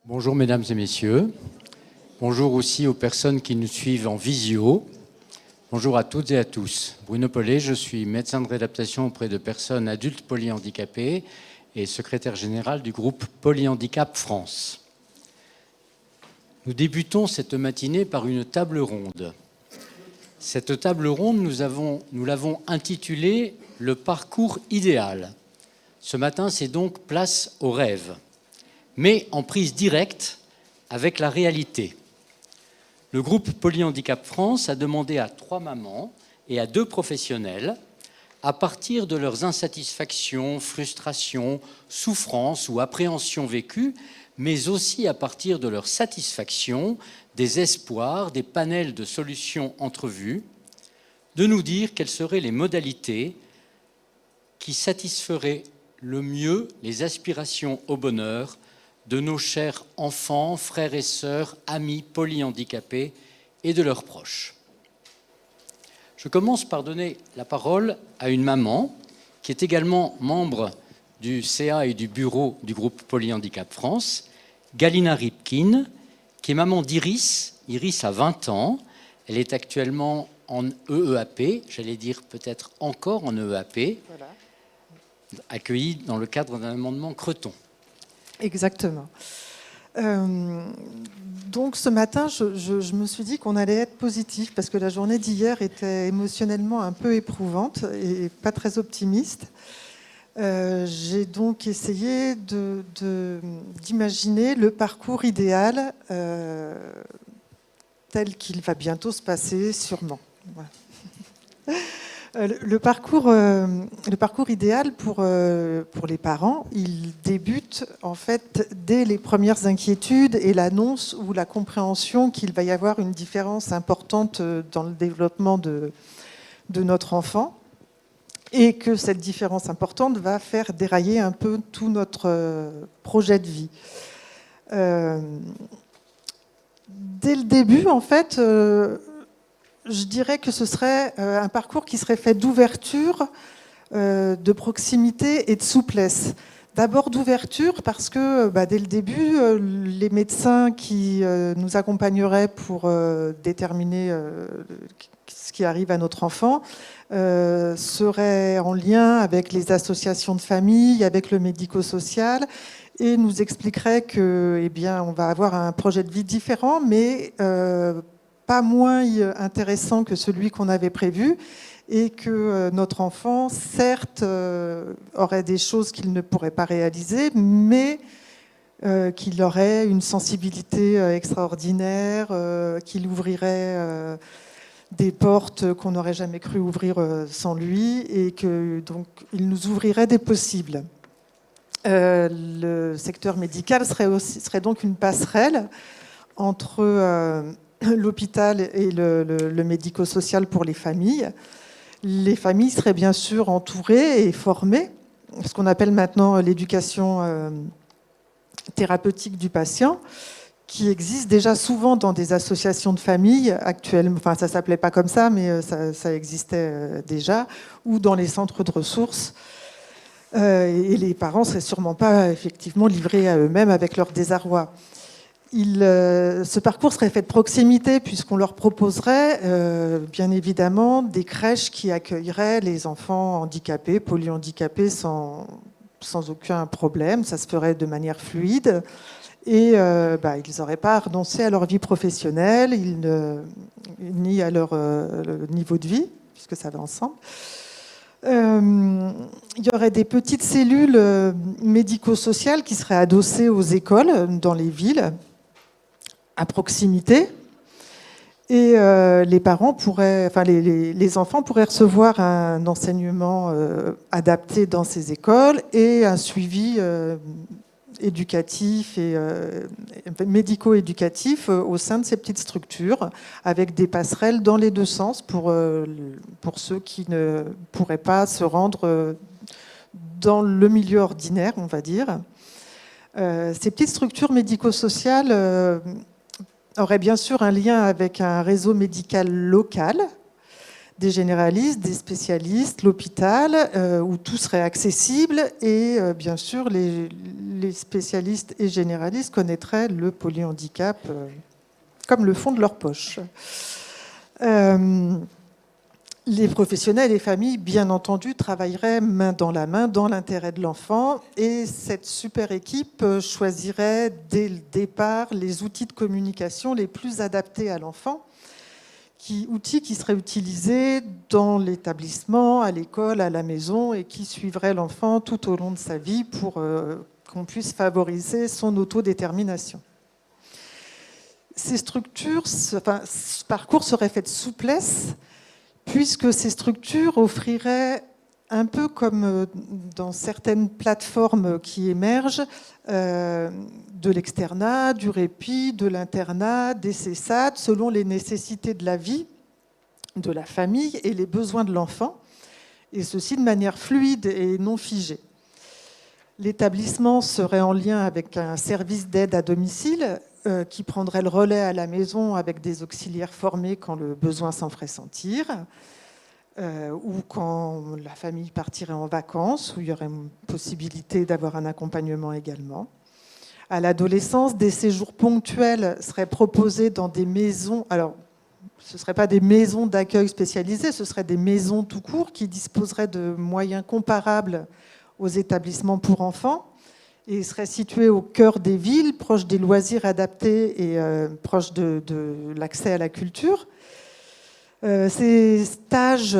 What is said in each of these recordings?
Bonjour mesdames et messieurs. Bonjour aussi aux personnes qui nous suivent en visio. Bonjour à toutes et à tous. Bruno Paulet, je suis médecin de réadaptation auprès de personnes adultes polyhandicapées et secrétaire général du groupe Polyhandicap France. Nous débutons cette matinée par une table ronde. Cette table ronde, nous l'avons intitulée « Le parcours idéal ». Ce matin, c'est donc place au rêve, mais en prise directe avec la réalité. Le groupe Polyhandicap France a demandé à 3 mamans et à 2 professionnels, à partir de leurs insatisfactions, frustrations, souffrances ou appréhensions vécues, mais aussi à partir de leurs satisfactions, des espoirs, des panels de solutions entrevues, de nous dire quelles seraient les modalités qui satisferaient le mieux les aspirations au bonheur de nos chers enfants, frères et sœurs, amis polyhandicapés et de leurs proches. Je commence par donner la parole à une maman qui est également membre du CA et du bureau du groupe Polyhandicap France, Galina Ripkin, qui est maman d'Iris. Iris a 20 ans, elle est actuellement en EEAP, j'allais dire peut-être encore en EEAP, voilà, accueillie dans le cadre d'un amendement Creton. Exactement. Donc ce matin, je me suis dit qu'on allait être positif parce que la journée d'hier était émotionnellement un peu éprouvante et pas très optimiste. J'ai donc essayé d'imaginer le parcours idéal tel qu'il va bientôt se passer, sûrement. Voilà. Le parcours idéal pour les parents, il débute en fait dès les premières inquiétudes et l'annonce ou la compréhension qu'il va y avoir une différence importante dans le développement de notre enfant et que cette différence importante va faire dérailler un peu tout notre projet de vie. Dès le début, en fait, je dirais que ce serait un parcours qui serait fait d'ouverture, de proximité et de souplesse. D'abord d'ouverture parce que dès le début, les médecins qui nous accompagneraient pour déterminer ce qui arrive à notre enfant seraient en lien avec les associations de famille, avec le médico-social et nous expliqueraient que, eh bien, on va avoir un projet de vie différent, mais pas moins intéressant que celui qu'on avait prévu et que notre enfant, certes, aurait des choses qu'il ne pourrait pas réaliser, mais qu'il aurait une sensibilité extraordinaire, qu'il ouvrirait des portes qu'on n'aurait jamais cru ouvrir sans lui et que donc il nous ouvrirait des possibles. Le secteur médical serait donc une passerelle entre l'hôpital et le médico-social pour les familles. Les familles seraient bien sûr entourées et formées, ce qu'on appelle maintenant l'éducation thérapeutique du patient, qui existe déjà souvent dans des associations de familles actuellement, enfin ça ne s'appelait pas comme ça, mais ça existait déjà, ou dans les centres de ressources. Et les parents ne seraient sûrement pas effectivement livrés à eux-mêmes avec leur désarroi. Ce parcours serait fait de proximité puisqu'on leur proposerait bien évidemment des crèches qui accueilleraient les enfants handicapés, polyhandicapés sans aucun problème. Ça se ferait de manière fluide et ils n'auraient pas à renoncer à leur vie professionnelle ni à leur niveau de vie puisque ça va ensemble. Il y aurait des petites cellules médico-sociales qui seraient adossées aux écoles dans les villes à proximité et les parents pourraient, enfin les enfants pourraient recevoir un enseignement adapté dans ces écoles et un suivi éducatif et médico-éducatif au sein de ces petites structures avec des passerelles dans les 2 sens pour ceux qui ne pourraient pas se rendre dans le milieu ordinaire, on va dire. Ces petites structures médico-sociales auraient bien sûr un lien avec un réseau médical local, des généralistes, des spécialistes, l'hôpital, où tout serait accessible et bien sûr les spécialistes et généralistes connaîtraient le polyhandicap comme le fond de leur poche. Les professionnels et les familles, bien entendu, travailleraient main dans la main dans l'intérêt de l'enfant, et cette super équipe choisirait dès le départ les outils de communication les plus adaptés à l'enfant, outils qui seraient utilisés dans l'établissement, à l'école, à la maison, et qui suivraient l'enfant tout au long de sa vie pour qu'on puisse favoriser son autodétermination. Ces structures, ce parcours serait fait de souplesse, puisque ces structures offriraient, un peu comme dans certaines plateformes qui émergent, de l'externat, du répit, de l'internat, des CESAD, selon les nécessités de la vie, de la famille et les besoins de l'enfant, et ceci de manière fluide et non figée. L'établissement serait en lien avec un service d'aide à domicile qui prendrait le relais à la maison avec des auxiliaires formés quand le besoin s'en ferait sentir, ou quand la famille partirait en vacances, où il y aurait une possibilité d'avoir un accompagnement également. À l'adolescence, des séjours ponctuels seraient proposés dans des maisons. Alors, ce ne seraient pas des maisons d'accueil spécialisées, ce seraient des maisons tout court qui disposeraient de moyens comparables aux établissements pour enfants, et seraient situés au cœur des villes, proches des loisirs adaptés et proches de l'accès à la culture. Ces stages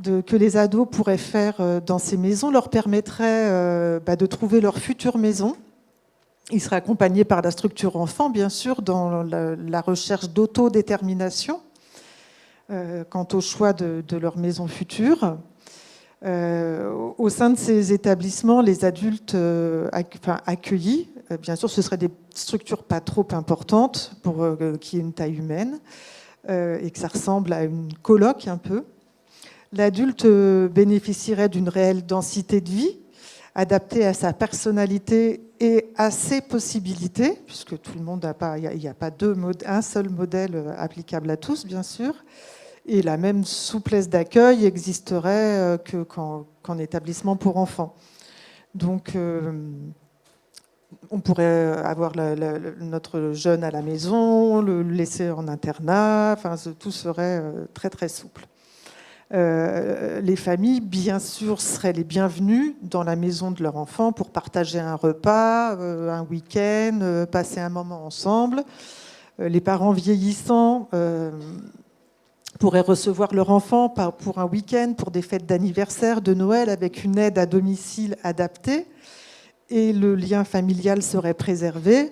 que les ados pourraient faire dans ces maisons leur permettraient de trouver leur future maison. Ils seraient accompagnés par la structure enfant, bien sûr, dans la recherche d'autodétermination quant au choix de leur maison future. Au sein de ces établissements, les adultes accueillis, bien sûr, ce seraient des structures pas trop importantes pour qu'il y ait une taille humaine et que ça ressemble à une coloc un peu. L'adulte bénéficierait d'une réelle densité de vie, adaptée à sa personnalité et à ses possibilités, puisque tout le monde n'a pas, il n'y a pas un seul modèle applicable à tous, bien sûr. Et la même souplesse d'accueil existerait qu'en établissement pour enfants. Donc, on pourrait avoir notre jeune à la maison, le laisser en internat, enfin, tout serait très très souple. Les familles, bien sûr, seraient les bienvenues dans la maison de leur enfant pour partager un repas, un week-end, passer un moment ensemble. Les parents vieillissants pourraient recevoir leur enfant pour un week-end, pour des fêtes d'anniversaire, de Noël, avec une aide à domicile adaptée, et le lien familial serait préservé.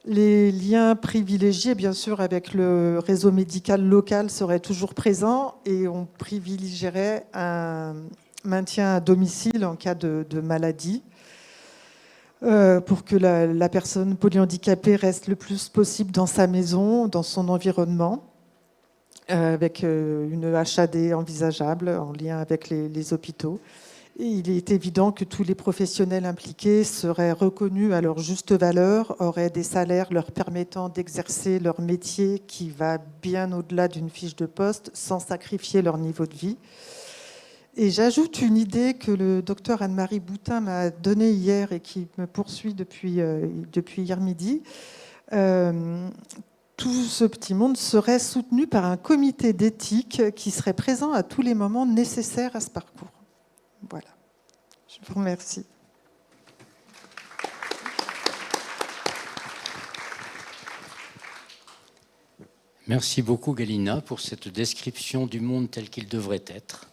Les liens privilégiés, bien sûr, avec le réseau médical local seraient toujours présents, et on privilégierait un maintien à domicile en cas de maladie pour que la personne polyhandicapée reste le plus possible dans sa maison, dans son environnement, avec une HAD envisageable en lien avec les hôpitaux. Et il est évident que tous les professionnels impliqués seraient reconnus à leur juste valeur, auraient des salaires leur permettant d'exercer leur métier qui va bien au-delà d'une fiche de poste, sans sacrifier leur niveau de vie. Et j'ajoute une idée que le docteur Anne-Marie Boutin m'a donnée hier et qui me poursuit depuis hier midi. Tout ce petit monde serait soutenu par un comité d'éthique qui serait présent à tous les moments nécessaires à ce parcours. Voilà. Je vous remercie. Merci beaucoup, Galina, pour cette description du monde tel qu'il devrait être.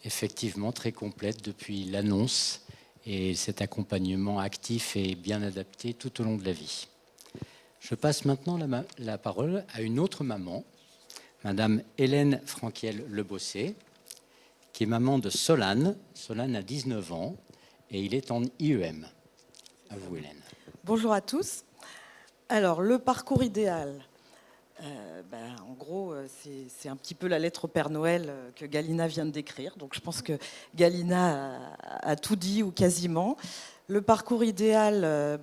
Effectivement, très complète depuis l'annonce et cet accompagnement actif et bien adapté tout au long de la vie. Je passe maintenant la parole à une autre maman, Madame Hélène Franquiel-Lebossé, qui est maman de Solane. Solane a 19 ans et il est en IEM. À vous, Hélène. Bonjour à tous. Alors, le parcours idéal, en gros, c'est un petit peu la lettre au Père Noël que Galina vient de décrire. Donc, je pense que Galina a tout dit ou quasiment. Le parcours idéal,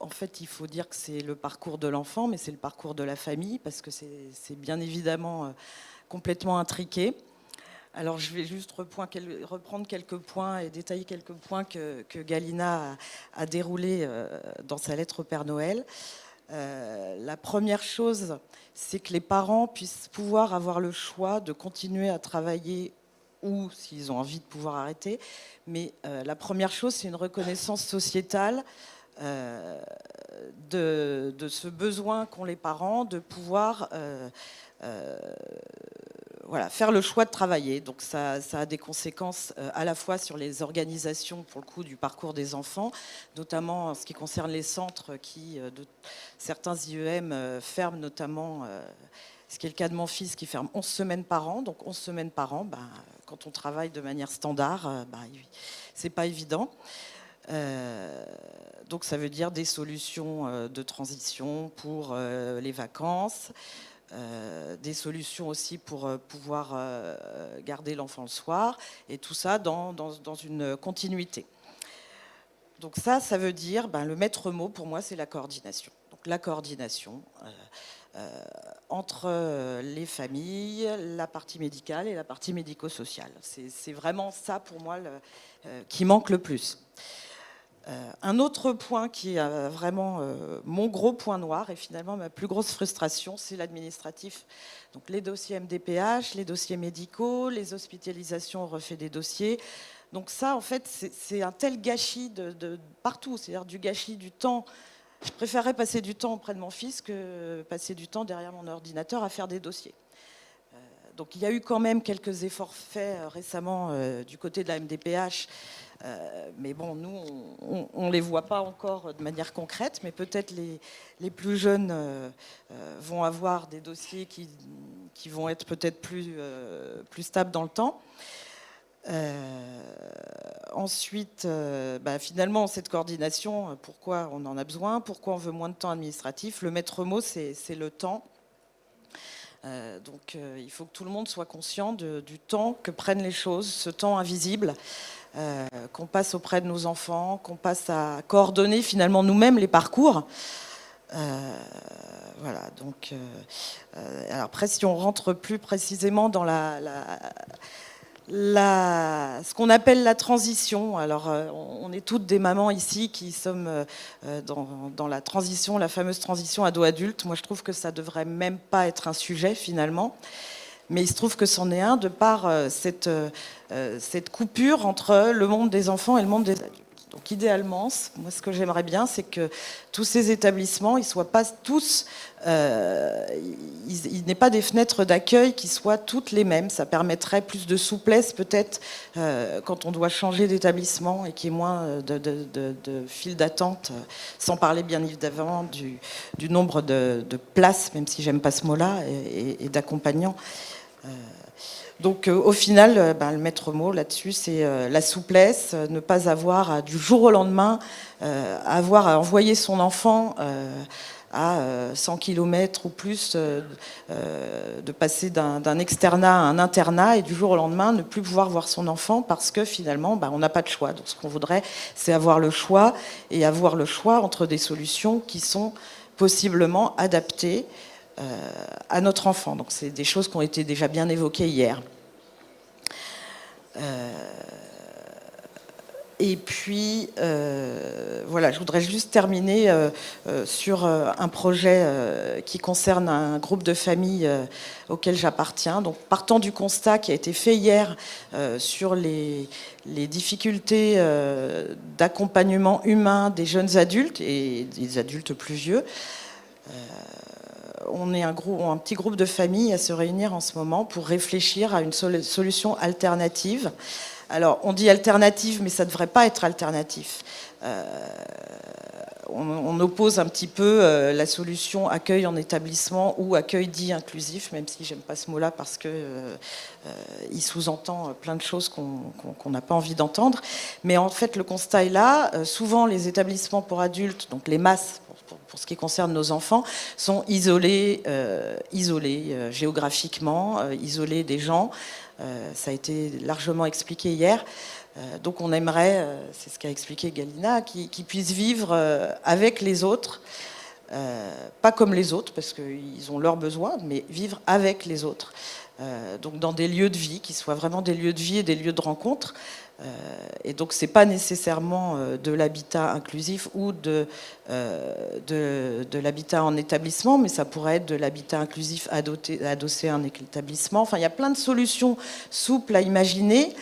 en fait, il faut dire que c'est le parcours de l'enfant, mais c'est le parcours de la famille parce que c'est bien évidemment complètement intriqué. Alors, je vais juste reprendre quelques points et détailler quelques points que Galina a déroulés dans sa lettre au Père Noël. La première chose, c'est que les parents puissent pouvoir avoir le choix de continuer à travailler ou s'ils ont envie de pouvoir arrêter. Mais la première chose, c'est une reconnaissance sociétale de ce besoin qu'ont les parents de pouvoir faire le choix de travailler. Donc ça a des conséquences à la fois sur les organisations, pour le coup, du parcours des enfants, notamment en ce qui concerne les centres qui, certains IEM ferment, notamment, ce qui est le cas de mon fils qui ferme 11 semaines par an. Donc 11 semaines par an, quand on travaille de manière standard, c'est pas évident. Donc ça veut dire des solutions de transition pour les vacances, des solutions aussi pour pouvoir garder l'enfant le soir, et tout ça dans une continuité. Donc ça veut dire, le maître mot pour moi, c'est la coordination. Donc la coordination entre les familles, la partie médicale et la partie médico-sociale. C'est vraiment ça pour moi qui manque le plus. Un autre point qui est vraiment mon gros point noir et finalement ma plus grosse frustration, c'est l'administratif. Donc les dossiers MDPH, les dossiers médicaux, les hospitalisations, on refait des dossiers. Donc ça, en fait, c'est un tel gâchis de partout, c'est-à-dire du gâchis du temps. Je préférerais passer du temps auprès de mon fils que passer du temps derrière mon ordinateur à faire des dossiers. Donc il y a eu quand même quelques efforts faits récemment du côté de la MDPH, mais bon, nous, on ne les voit pas encore de manière concrète, mais peut-être les plus jeunes vont avoir des dossiers qui vont être peut-être plus stables dans le temps. Ensuite, finalement, cette coordination, pourquoi on en a besoin, pourquoi on veut moins de temps administratif, le maître mot, c'est le temps. Donc il faut que tout le monde soit conscient du temps que prennent les choses, ce temps invisible, qu'on passe auprès de nos enfants, qu'on passe à coordonner finalement nous-mêmes les parcours. Voilà, donc alors après, si on rentre plus précisément dans ce qu'on appelle la transition. Alors, on est toutes des mamans ici qui sommes dans la transition, la fameuse transition ado-adulte. Moi, je trouve que ça devrait même pas être un sujet finalement, mais il se trouve que c'en est un de par cette coupure entre le monde des enfants et le monde des adultes. Donc, idéalement, moi, ce que j'aimerais bien, c'est que tous ces établissements, ils soient pas tous, il n'aient pas des fenêtres d'accueil qui soient toutes les mêmes. Ça permettrait plus de souplesse, peut-être, quand on doit changer d'établissement et qu'il y ait moins de files d'attente, sans parler bien évidemment du nombre de places, même si j'aime pas ce mot-là, et d'accompagnants. Donc au final, le maître mot là-dessus, c'est la souplesse, ne pas avoir du jour au lendemain, avoir à envoyer son enfant à 100 km ou plus, de passer d'un externat à un internat et du jour au lendemain ne plus pouvoir voir son enfant parce que finalement, on n'a pas de choix. Donc ce qu'on voudrait, c'est avoir le choix et avoir le choix entre des solutions qui sont possiblement adaptées à notre enfant. Donc c'est des choses qui ont été déjà bien évoquées hier. Et puis, voilà, je voudrais juste terminer sur un projet qui concerne un groupe de familles auquel j'appartiens. Donc, partant du constat qui a été fait hier sur les difficultés d'accompagnement humain des jeunes adultes et des adultes plus vieux, on est un petit groupe de familles à se réunir en ce moment pour réfléchir à une solution alternative. Alors, on dit alternative, mais ça ne devrait pas être alternatif. On oppose un petit peu la solution accueil en établissement ou accueil dit inclusif, même si j'aime pas ce mot-là parce que il sous-entend plein de choses qu'on n'a pas envie d'entendre. Mais en fait, le constat est là. Souvent, les établissements pour adultes, donc les masses, pour ce qui concerne nos enfants, sont isolés géographiquement, isolés des gens. Ça a été largement expliqué hier. Donc on aimerait, c'est ce qu'a expliqué Galina, qu'ils puissent vivre avec les autres, pas comme les autres, parce qu'ils ont leurs besoins, mais vivre avec les autres. donc dans des lieux de vie qui soient vraiment des lieux de vie et des lieux de rencontre. Et donc c'est pas nécessairement de l'habitat inclusif ou de l'habitat en établissement, mais ça pourrait être de l'habitat inclusif adossé à un établissement. Enfin, il y a plein de solutions souples à imaginer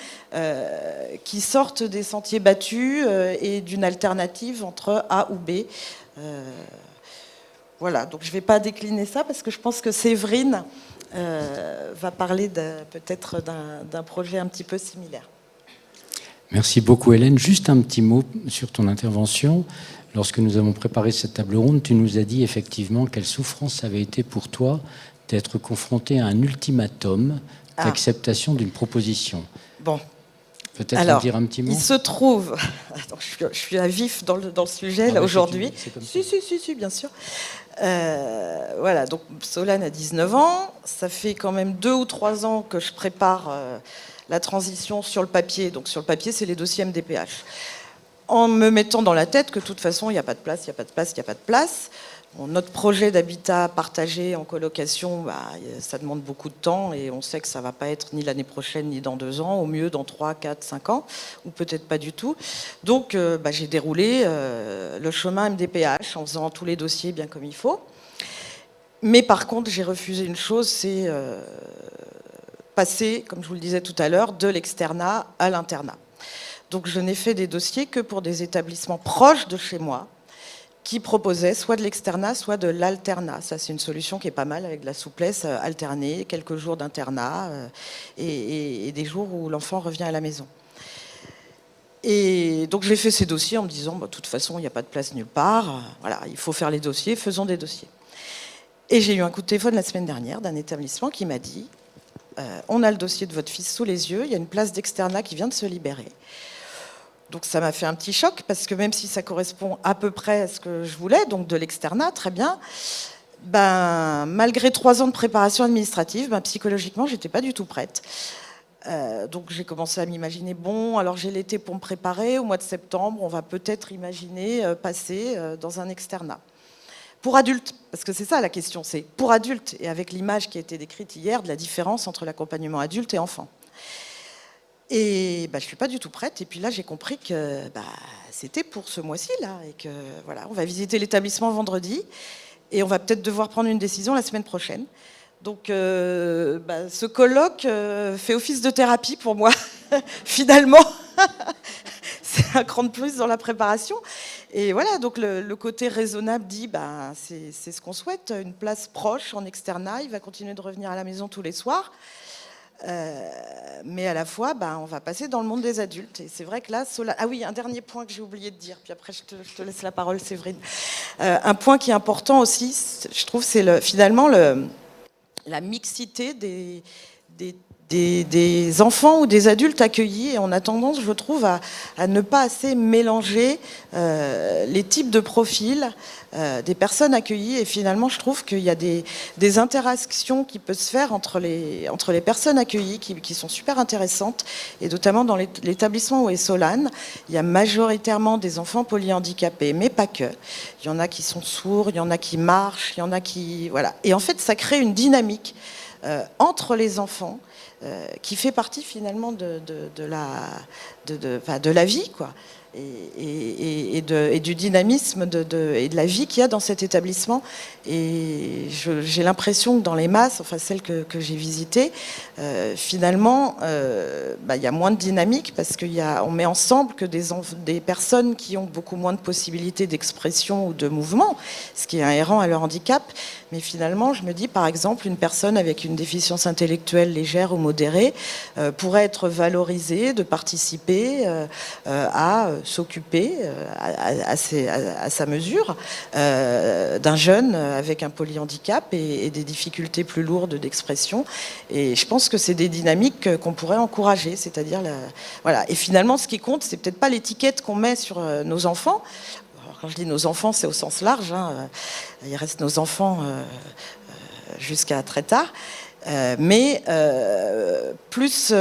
qui sortent des sentiers battus et d'une alternative entre A ou B. Voilà, donc je ne vais pas décliner ça parce que je pense que Séverine va parler peut-être d'un projet un petit peu similaire. Merci beaucoup Hélène. Juste un petit mot sur ton intervention. Lorsque nous avons préparé cette table ronde, tu nous as dit effectivement quelle souffrance ça avait été pour toi d'être confronté à un ultimatum d'acceptation d'une proposition. Bon. Peut-être en dire un petit mot. Il se trouve, attends, je suis à vif dans le sujet là aujourd'hui. Si, bien sûr. Voilà, donc Solane a 19 ans. Ça fait quand même 2 ou 3 ans que je prépare la transition sur le papier. Donc sur le papier, c'est les dossiers MDPH. En me mettant dans la tête que de toute façon, il n'y a pas de place, il n'y a pas de place, il n'y a pas de place. Bon, notre projet d'habitat partagé en colocation, ça demande beaucoup de temps et on sait que ça ne va pas être ni l'année prochaine ni dans 2 ans, au mieux dans 3, 4, 5 ans, ou peut-être pas du tout. Donc j'ai déroulé le chemin MDPH en faisant tous les dossiers bien comme il faut. Mais par contre, j'ai refusé une chose, c'est passer, comme je vous le disais tout à l'heure, de l'externat à l'internat. Donc je n'ai fait des dossiers que pour des établissements proches de chez moi, qui proposait soit de l'externat, soit de l'alternat. Ça, c'est une solution qui est pas mal, avec de la souplesse, alterner, quelques jours d'internat et des jours où l'enfant revient à la maison. Et donc, j'ai fait ces dossiers en me disant, de toute façon, il n'y a pas de place nulle part. Voilà, il faut faire les dossiers, faisons des dossiers. Et j'ai eu un coup de téléphone la semaine dernière d'un établissement qui m'a dit, on a le dossier de votre fils sous les yeux, il y a une place d'externat qui vient de se libérer. Donc ça m'a fait un petit choc, parce que même si ça correspond à peu près à ce que je voulais, donc de l'externat, très bien, malgré 3 ans de préparation administrative, psychologiquement, j'étais pas du tout prête. Donc j'ai commencé à m'imaginer, bon, alors j'ai l'été pour me préparer, au mois de septembre, on va peut-être imaginer passer dans un externat. Pour adultes, parce que c'est ça la question, c'est pour adultes, et avec l'image qui a été décrite hier de la différence entre l'accompagnement adulte et enfant. Et je ne suis pas du tout prête. Et puis là, j'ai compris que c'était pour ce mois-ci, là. Et que voilà, on va visiter l'établissement vendredi. Et on va peut-être devoir prendre une décision la semaine prochaine. Donc, ce colloque fait office de thérapie pour moi, finalement. C'est un cran de plus dans la préparation. Et voilà, donc le côté raisonnable dit, c'est ce qu'on souhaite. Une place proche en externat. Il va continuer de revenir à la maison tous les soirs. Mais à la fois, on va passer dans le monde des adultes. Et c'est vrai que là, ah oui, un dernier point que j'ai oublié de dire, puis après je te laisse la parole, Séverine. Un point qui est important aussi, je trouve, c'est finalement la mixité des enfants ou des adultes accueillis. Et on a tendance, je trouve, à ne pas assez mélanger les types de profils des personnes accueillies. Et finalement, je trouve qu'il y a des interactions qui peuvent se faire entre les personnes accueillies qui sont super intéressantes. Et notamment dans l'établissement où est Solane, il y a majoritairement des enfants polyhandicapés, mais pas que. Il y en a qui sont sourds, il y en a qui marchent, il y en a qui... Voilà. Et en fait, ça crée une dynamique entre les enfants qui fait partie finalement de la vie, quoi. Et du dynamisme et de la vie qu'il y a dans cet établissement. Et j'ai l'impression que dans les masses, enfin celles que j'ai visitées, finalement, il y a moins de dynamique parce qu'on met ensemble que des personnes qui ont beaucoup moins de possibilités d'expression ou de mouvement, ce qui est inhérent à leur handicap. Mais finalement, je me dis, par exemple, une personne avec une déficience intellectuelle légère ou modérée pourrait être valorisée de participer à s'occuper à sa mesure d'un jeune avec un polyhandicap et des difficultés plus lourdes d'expression. Et je pense que c'est des dynamiques qu'on pourrait encourager, c'est-à-dire voilà. Et finalement, ce qui compte, c'est peut-être pas l'étiquette qu'on met sur nos enfants. Alors, quand je dis nos enfants, c'est au sens large. Il reste nos enfants jusqu'à très tard. Mais plus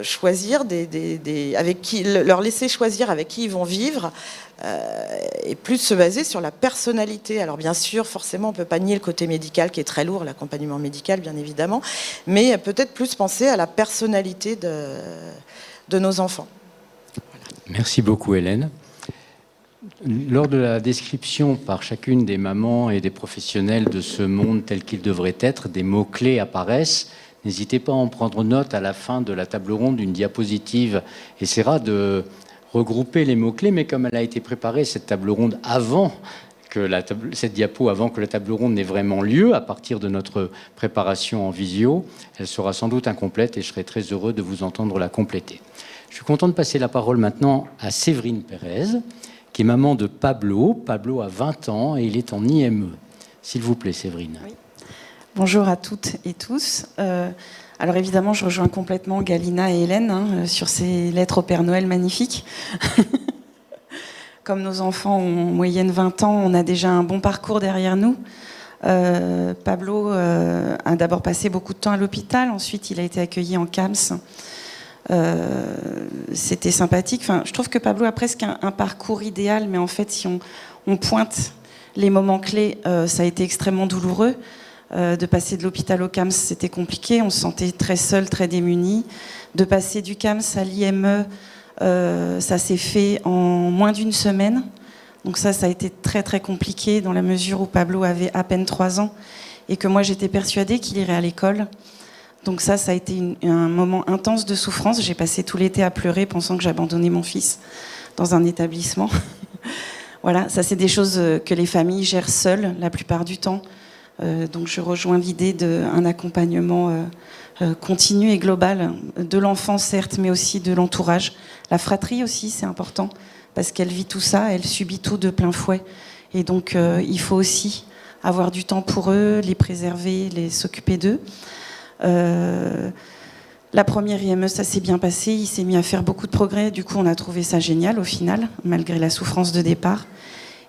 choisir avec qui, leur laisser choisir avec qui ils vont vivre, et plus se baser sur la personnalité. Alors bien sûr, forcément, on ne peut pas nier le côté médical qui est très lourd, l'accompagnement médical bien évidemment, mais peut-être plus penser à la personnalité de nos enfants. Voilà. Merci beaucoup Hélène. Lors de la description par chacune des mamans et des professionnels de ce monde tel qu'il devrait être, des mots-clés apparaissent. N'hésitez pas à en prendre note à la fin de la table ronde. Une diapositive essaiera de regrouper les mots-clés, mais comme elle a été préparée, cette table ronde, cette diapo, avant que la table ronde n'ait vraiment lieu, à partir de notre préparation en visio, elle sera sans doute incomplète et je serai très heureux de vous entendre la compléter. Je suis content de passer la parole maintenant à Séverine Pérez, qui est maman de Pablo. Pablo a 20 ans et il est en IME. S'il vous plaît, Séverine. Oui. Bonjour à toutes et tous. Alors évidemment, je rejoins complètement Galina et Hélène sur ces lettres au Père Noël magnifiques. Comme nos enfants ont en moyenne 20 ans, on a déjà un bon parcours derrière nous. Pablo a d'abord passé beaucoup de temps à l'hôpital, ensuite il a été accueilli en CAMS. C'était sympathique. Enfin, je trouve que Pablo a presque un parcours idéal, mais en fait, si on pointe les moments clés, ça a été extrêmement douloureux. De passer de l'hôpital au CAMS, c'était compliqué. On se sentait très seul, très démuni. De passer du CAMS à l'IME, ça s'est fait en moins d'une semaine. Donc ça a été très très compliqué dans la mesure où Pablo avait à peine 3 ans et que moi j'étais persuadée qu'il irait à l'école. Donc ça a été un moment intense de souffrance. J'ai passé tout l'été à pleurer pensant que j'abandonnais mon fils dans un établissement. Voilà, ça c'est des choses que les familles gèrent seules la plupart du temps. Donc je rejoins l'idée d'un accompagnement continu et global de l'enfant certes, mais aussi de l'entourage. La fratrie aussi, c'est important, parce qu'elle vit tout ça, elle subit tout de plein fouet. Et donc il faut aussi avoir du temps pour eux, les préserver, s'occuper d'eux. La première IME, ça s'est bien passé, il s'est mis à faire beaucoup de progrès, du coup on a trouvé ça génial au final, malgré la souffrance de départ.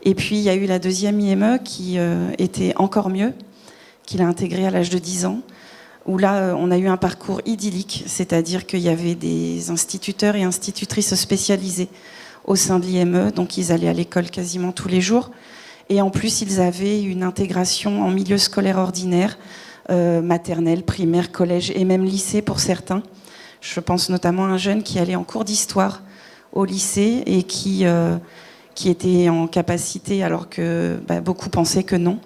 Et puis il y a eu la deuxième IME qui était encore mieux, qu'il a intégrée à l'âge de 10 ans, où là on a eu un parcours idyllique, c'est-à-dire qu'il y avait des instituteurs et institutrices spécialisés au sein de l'IME, donc ils allaient à l'école quasiment tous les jours, et en plus ils avaient une intégration en milieu scolaire ordinaire, maternelle, primaire, collège et même lycée pour certains. Je pense notamment à un jeune qui allait en cours d'histoire au lycée et qui était en capacité, alors que beaucoup pensaient que non,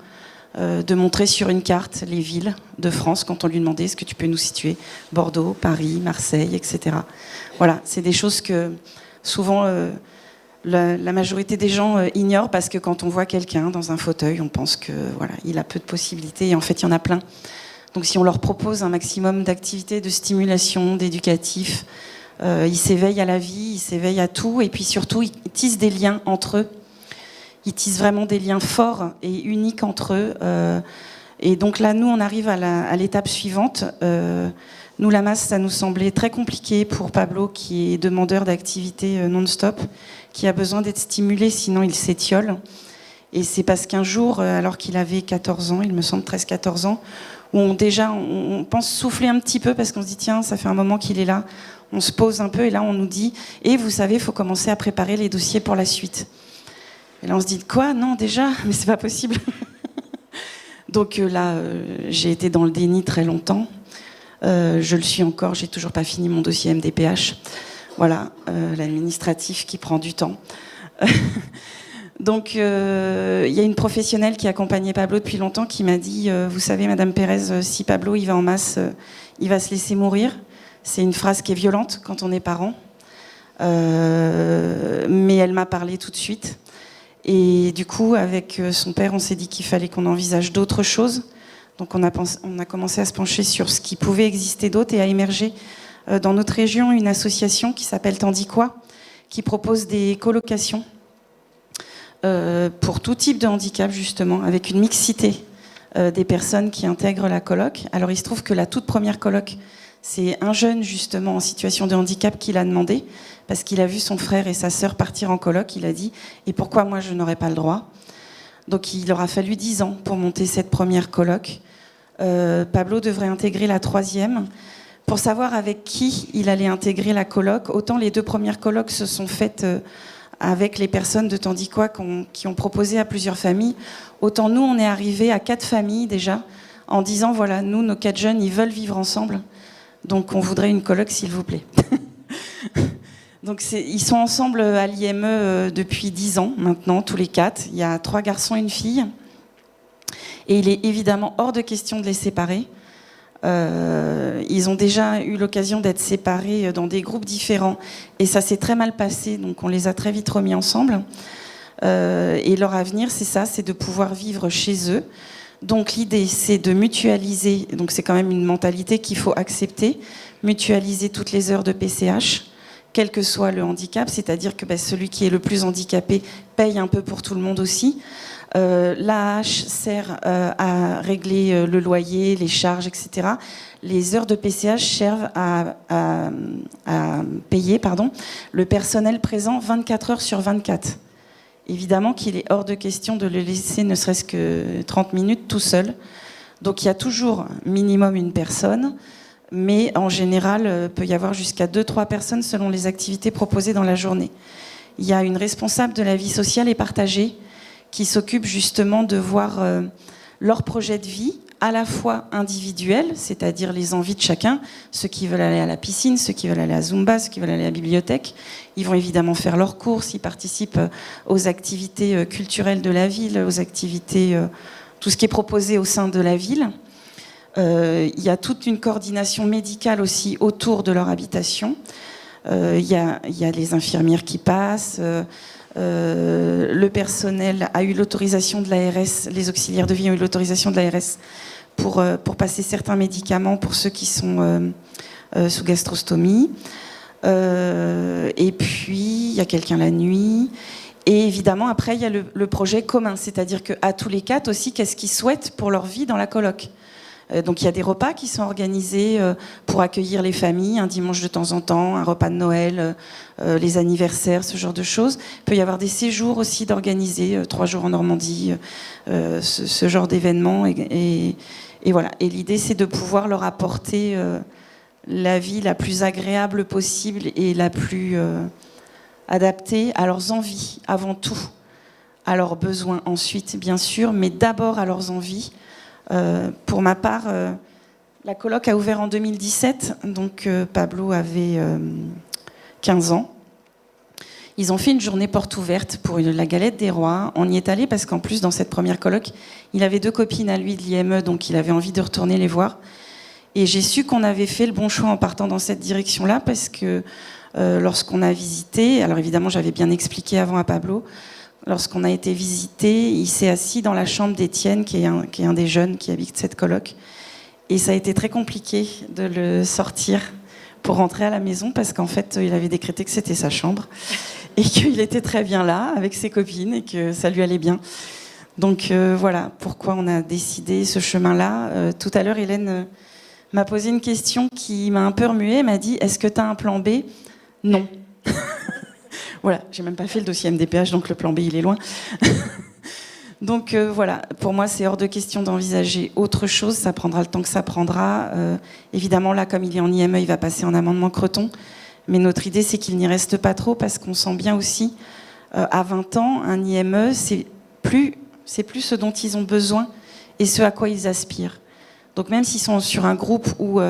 de montrer sur une carte les villes de France quand on lui demandait est-ce que tu peux nous situer Bordeaux, Paris, Marseille, etc. Voilà, c'est des choses que souvent la majorité des gens ignorent parce que quand on voit quelqu'un dans un fauteuil, on pense que voilà, il a peu de possibilités et en fait il y en a plein. Donc si on leur propose un maximum d'activités, de stimulation, d'éducatif, ils s'éveillent à la vie, ils s'éveillent à tout et puis surtout ils tissent des liens entre eux. Ils tissent vraiment des liens forts et uniques entre eux. Et donc là, nous, on arrive à l'étape suivante. Nous, la masse, ça nous semblait très compliqué pour Pablo, qui est demandeur d'activité non-stop, qui a besoin d'être stimulé, sinon il s'étiole. Et c'est parce qu'un jour, alors qu'il avait 14 ans, il me semble 13-14 ans, où on pense souffler un petit peu, parce qu'on se dit, tiens, ça fait un moment qu'il est là, on se pose un peu, et là, on nous dit, et vous savez, il faut commencer à préparer les dossiers pour la suite. Et là, on se dit, quoi ? Non, déjà ? Mais c'est pas possible. Donc là, j'ai été dans le déni très longtemps. Je le suis encore, j'ai toujours pas fini mon dossier MDPH. Voilà, l'administratif qui prend du temps. Donc, il y a une professionnelle qui accompagnait Pablo depuis longtemps qui m'a dit, vous savez, Madame Pérez, si Pablo il va en masse, il va se laisser mourir. C'est une phrase qui est violente quand on est parent. Mais elle m'a parlé tout de suite. Et du coup, avec son père, on s'est dit qu'il fallait qu'on envisage d'autres choses. Donc on a commencé à se pencher sur ce qui pouvait exister d'autre et à émerger dans notre région une association qui s'appelle Tandis-quoi, qui propose des colocations pour tout type de handicap, justement, avec une mixité des personnes qui intègrent la coloc. Alors il se trouve que la toute première coloc, c'est un jeune, justement, en situation de handicap qui l'a demandé, parce qu'il a vu son frère et sa sœur partir en coloc. Il a dit « Et pourquoi moi je n'aurais pas le droit ?» Donc il aura fallu 10 ans pour monter cette première coloc. Pablo devrait intégrer la 3e. Pour savoir avec qui il allait intégrer la coloc, autant les 2 premières colocs se sont faites avec les personnes de Tandicois qui ont proposé à plusieurs familles, autant nous, on est arrivé à 4 familles déjà, en disant, voilà, nous, nos 4 jeunes, ils veulent vivre ensemble, donc on voudrait une coloc, s'il vous plaît. Donc ils sont ensemble à l'IME depuis 10 ans maintenant, tous les 4. Il y a 3 garçons et une fille. Et il est évidemment hors de question de les séparer. Ils ont déjà eu l'occasion d'être séparés dans des groupes différents. Et ça s'est très mal passé, donc on les a très vite remis ensemble. Et leur avenir, c'est ça, c'est de pouvoir vivre chez eux. Donc l'idée, c'est de mutualiser, donc c'est quand même une mentalité qu'il faut accepter, mutualiser toutes les heures de PCH, quel que soit le handicap, c'est-à-dire que celui qui est le plus handicapé paye un peu pour tout le monde aussi. L'AH sert à régler le loyer, les charges, etc. Les heures de PCH servent à payer le personnel présent 24 heures sur 24. Évidemment qu'il est hors de question de le laisser ne serait-ce que 30 minutes tout seul. Donc il y a toujours minimum une personne, mais en général, peut y avoir jusqu'à 2-3 personnes selon les activités proposées dans la journée. Il y a une responsable de la vie sociale et partagée qui s'occupe justement de voir leur projet de vie, à la fois individuel, c'est-à-dire les envies de chacun, ceux qui veulent aller à la piscine, ceux qui veulent aller à Zumba, ceux qui veulent aller à la bibliothèque. Ils vont évidemment faire leurs courses, ils participent aux activités culturelles de la ville, aux activités, tout ce qui est proposé au sein de la ville. Il y a toute une coordination médicale aussi autour de leur habitation. Il y a les infirmières qui passent. Le personnel a eu l'autorisation de l'ARS, les auxiliaires de vie ont eu l'autorisation de l'ARS pour passer certains médicaments pour ceux qui sont sous gastrostomie. Et puis, il y a quelqu'un la nuit. Et évidemment, après, il y a le projet commun, c'est-à-dire qu'à tous les 4 aussi, qu'est-ce qu'ils souhaitent pour leur vie dans la coloc. Donc il y a des repas qui sont organisés pour accueillir les familles, un dimanche de temps en temps, un repas de Noël, les anniversaires, ce genre de choses. Il peut y avoir des séjours aussi d'organiser, 3 jours en Normandie, ce genre d'événements. Et voilà. Et l'idée, c'est de pouvoir leur apporter la vie la plus agréable possible et la plus adaptée à leurs envies, avant tout. À leurs besoins ensuite, bien sûr, mais d'abord à leurs envies. Pour ma part, la coloc a ouvert en 2017, donc Pablo avait 15 ans. Ils ont fait une journée porte ouverte pour la galette des rois. On y est allé parce qu'en plus, dans cette première coloc, il avait 2 copines à lui de l'IME, donc il avait envie de retourner les voir. Et j'ai su qu'on avait fait le bon choix en partant dans cette direction-là parce que lorsqu'on a visité, alors évidemment j'avais bien expliqué avant à Pablo, lorsqu'on a été visité, il s'est assis dans la chambre d'Étienne, qui est un des jeunes qui habite cette coloc. Et ça a été très compliqué de le sortir pour rentrer à la maison, parce qu'en fait, il avait décrété que c'était sa chambre, et qu'il était très bien là, avec ses copines, et que ça lui allait bien. Donc voilà pourquoi on a décidé ce chemin-là. Tout à l'heure, Hélène m'a posé une question qui m'a un peu remuée. Elle m'a dit, est-ce que tu as un plan B ? Non. Voilà, j'ai même pas fait le dossier MDPH, donc le plan B, il est loin. Donc voilà, pour moi, c'est hors de question d'envisager autre chose. Ça prendra le temps que ça prendra. Évidemment, là, comme il est en IME, il va passer en amendement Creton. Mais notre idée, c'est qu'il n'y reste pas trop, parce qu'on sent bien aussi, à 20 ans, un IME, c'est plus ce dont ils ont besoin et ce à quoi ils aspirent. Donc même s'ils sont sur un groupe où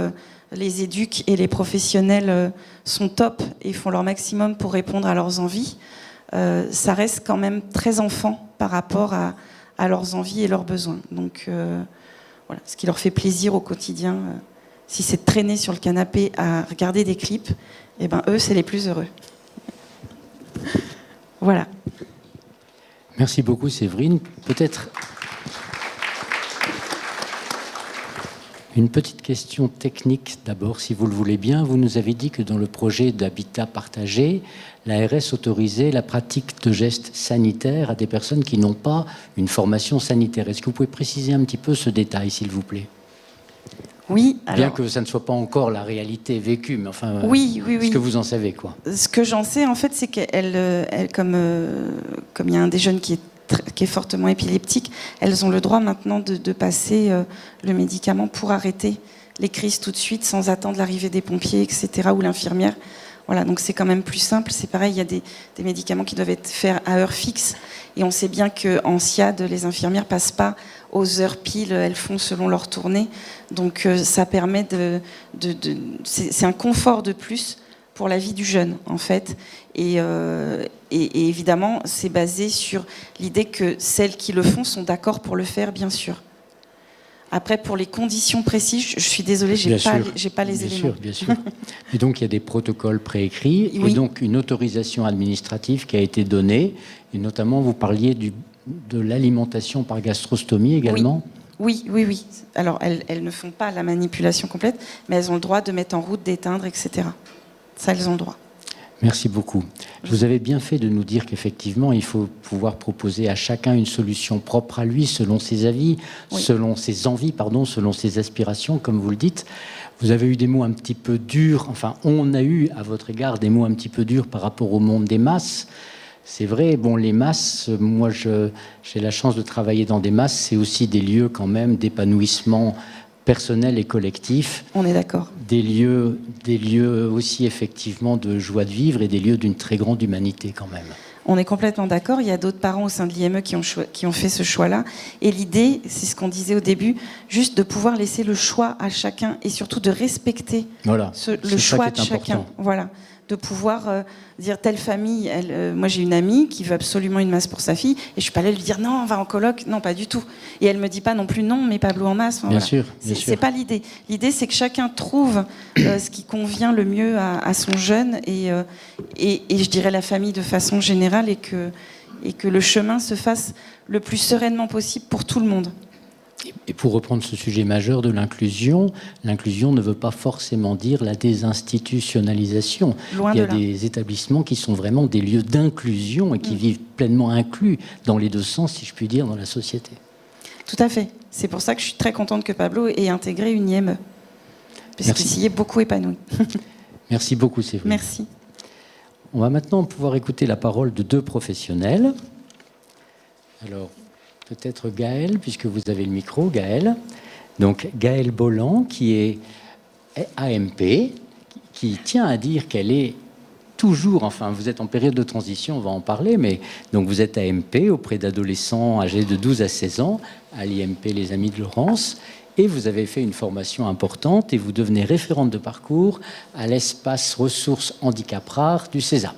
les éduques et les professionnels sont top et font leur maximum pour répondre à leurs envies, ça reste quand même très enfant par rapport à leurs envies et leurs besoins. Donc voilà, ce qui leur fait plaisir au quotidien, si c'est de traîner sur le canapé à regarder des clips, eh ben eux, c'est les plus heureux. Voilà. Merci beaucoup, Séverine. Peut-être une petite question technique d'abord, si vous le voulez bien. Vous nous avez dit que dans le projet d'habitat partagé, l'ARS autorisait la pratique de gestes sanitaires à des personnes qui n'ont pas une formation sanitaire. Est-ce que vous pouvez préciser un petit peu ce détail, s'il vous plaît ? Oui. Alors, bien que ça ne soit pas encore la réalité vécue, mais enfin, oui. ce que vous en savez, quoi. Ce que j'en sais, en fait, c'est qu'elle comme il y a un des jeunes qui est qui est fortement épileptique, elles ont le droit maintenant de passer le médicament pour arrêter les crises tout de suite sans attendre l'arrivée des pompiers, etc., ou l'infirmière. Voilà, donc c'est quand même plus simple. C'est pareil, il y a des médicaments qui doivent être faits à heure fixe. Et on sait bien qu'en SIAD, les infirmières ne passent pas aux heures pile, elles font selon leur tournée. Donc ça permet c'est un confort de plus pour la vie du jeune, en fait. Et évidemment, c'est basé sur l'idée que celles qui le font sont d'accord pour le faire, bien sûr. Après, pour les conditions précises, je suis désolée, j'ai pas les éléments. Bien sûr. Et donc, il y a des protocoles préécrits, oui. Et donc une autorisation administrative qui a été donnée. Et notamment, vous parliez de l'alimentation par gastrostomie également. Oui. Alors, elles ne font pas la manipulation complète, mais elles ont le droit de mettre en route, d'éteindre, etc. Ça, elles ont le droit. Merci beaucoup. Vous avez bien fait de nous dire qu'effectivement, il faut pouvoir proposer à chacun une solution propre à lui, selon ses avis, selon ses envies, selon ses aspirations, comme vous le dites. Vous avez eu des mots un petit peu durs, enfin, on a eu à votre égard des mots un petit peu durs par rapport au monde des masses. C'est vrai, les masses, moi j'ai la chance de travailler dans des masses, c'est aussi des lieux quand même d'épanouissement personnel et collectif. On est d'accord. Des lieux aussi effectivement de joie de vivre et des lieux d'une très grande humanité quand même. On est complètement d'accord. Il y a d'autres parents au sein de l'IME qui ont fait ce choix-là. Et l'idée, c'est ce qu'on disait au début, juste de pouvoir laisser le choix à chacun et surtout de respecter le choix de chacun. Voilà. De pouvoir dire telle famille, moi j'ai une amie qui veut absolument une masse pour sa fille et je suis pas allée lui dire non, on va en coloc, non pas du tout. Et elle me dit pas non plus non, mais Pablo en masse. Bien sûr. C'est pas l'idée. L'idée c'est que chacun trouve ce qui convient le mieux à son jeune et je dirais la famille de façon générale et que le chemin se fasse le plus sereinement possible pour tout le monde. Et pour reprendre ce sujet majeur de l'inclusion ne veut pas forcément dire la désinstitutionnalisation. Loin Il y a de là. des établissements qui sont vraiment des lieux d'inclusion et qui vivent pleinement inclus dans les deux sens, si je puis dire, dans la société. Tout à fait. C'est pour ça que je suis très contente que Pablo ait intégré une IME. Parce qu'il s'y est beaucoup épanoui. Merci beaucoup, Séverine. Merci. On va maintenant pouvoir écouter la parole de deux professionnels. Alors, peut-être Gaëlle, puisque vous avez le micro, Gaëlle. Donc Gaëlle Bolland, qui est AMP, qui tient à dire qu'elle est toujours, enfin vous êtes en période de transition, on va en parler, mais donc vous êtes AMP auprès d'adolescents âgés de 12 à 16 ans, à l'IMP Les Amis de Laurence, et vous avez fait une formation importante et vous devenez référente de parcours à l'espace ressources handicap rares du CESAP.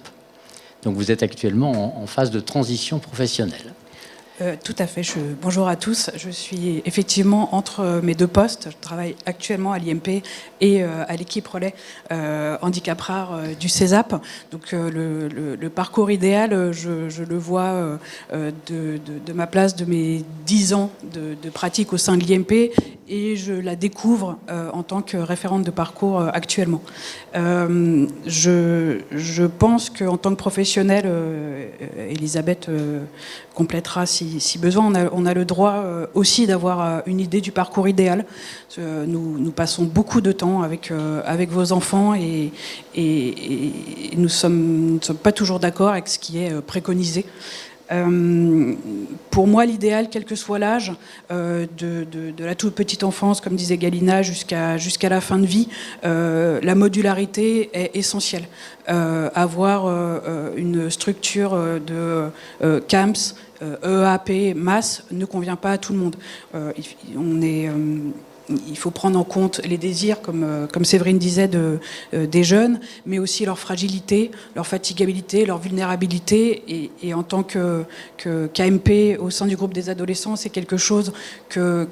Donc vous êtes actuellement en phase de transition professionnelle. Tout à fait. Bonjour à tous. Je suis effectivement entre mes deux postes. Je travaille actuellement à l'IMP et à l'équipe relais handicap rare du CESAP. Donc le parcours idéal, je le vois de ma place, de mes 10 ans de pratique au sein de l'IMP, et je la découvre en tant que référente de parcours actuellement. Je pense qu'en tant que professionnelle, Elisabeth complétera si besoin, on a le droit aussi d'avoir une idée du parcours idéal. Nous passons beaucoup de temps avec vos enfants et nous ne sommes pas toujours d'accord avec ce qui est préconisé. Pour moi, l'idéal, quel que soit l'âge, de la toute petite enfance, comme disait Galina, jusqu'à la fin de vie, la modularité est essentielle. Avoir une structure de CAMS, EAP, masse, ne convient pas à tout le monde. Il faut prendre en compte les désirs, comme Séverine disait, des jeunes, mais aussi leur fragilité, leur fatigabilité, leur vulnérabilité. Et en tant qu'AMP au sein du groupe des adolescents, c'est quelque chose que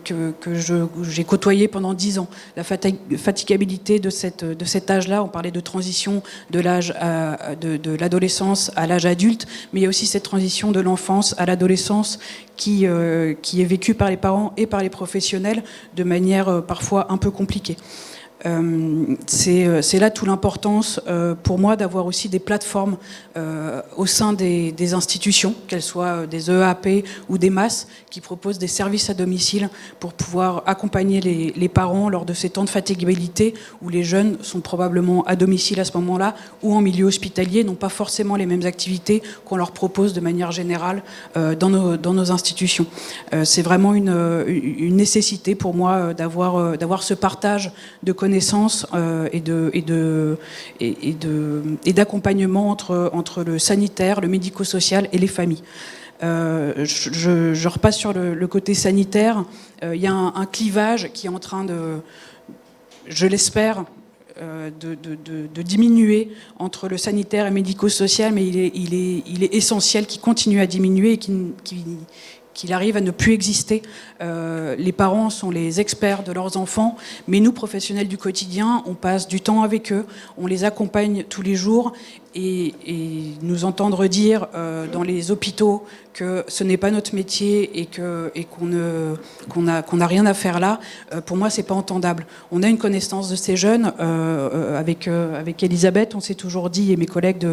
j'ai côtoyé pendant 10 ans. La fatigabilité de cet âge-là, on parlait de transition de l'âge de l'adolescence à l'âge adulte, mais il y a aussi cette transition de l'enfance à l'adolescence qui est vécue par les parents et par les professionnels de manière parfois un peu compliquée. C'est là toute l'importance pour moi d'avoir aussi des plateformes au sein des institutions, qu'elles soient des EAP ou des MAS, qui proposent des services à domicile pour pouvoir accompagner les parents lors de ces temps de fatigabilité où les jeunes sont probablement à domicile à ce moment-là ou en milieu hospitalier, n'ont pas forcément les mêmes activités qu'on leur propose de manière générale dans nos institutions. C'est vraiment une nécessité pour moi d'avoir ce partage de connaissances et d'accompagnement entre le sanitaire, le médico-social et les familles. Je repasse sur le côté sanitaire. Il y a un clivage qui est en train je l'espère, de diminuer entre le sanitaire et le médico-social, mais il est essentiel qu'il continue à diminuer et qu'il arrive à ne plus exister. Les parents sont les experts de leurs enfants, mais nous, professionnels du quotidien, on passe du temps avec eux, on les accompagne tous les jours, et nous entendre dire dans les hôpitaux que ce n'est pas notre métier et qu'on n'a rien à faire là, pour moi, c'est pas entendable. On a une connaissance de ces jeunes. Avec Elisabeth, on s'est toujours dit, et mes collègues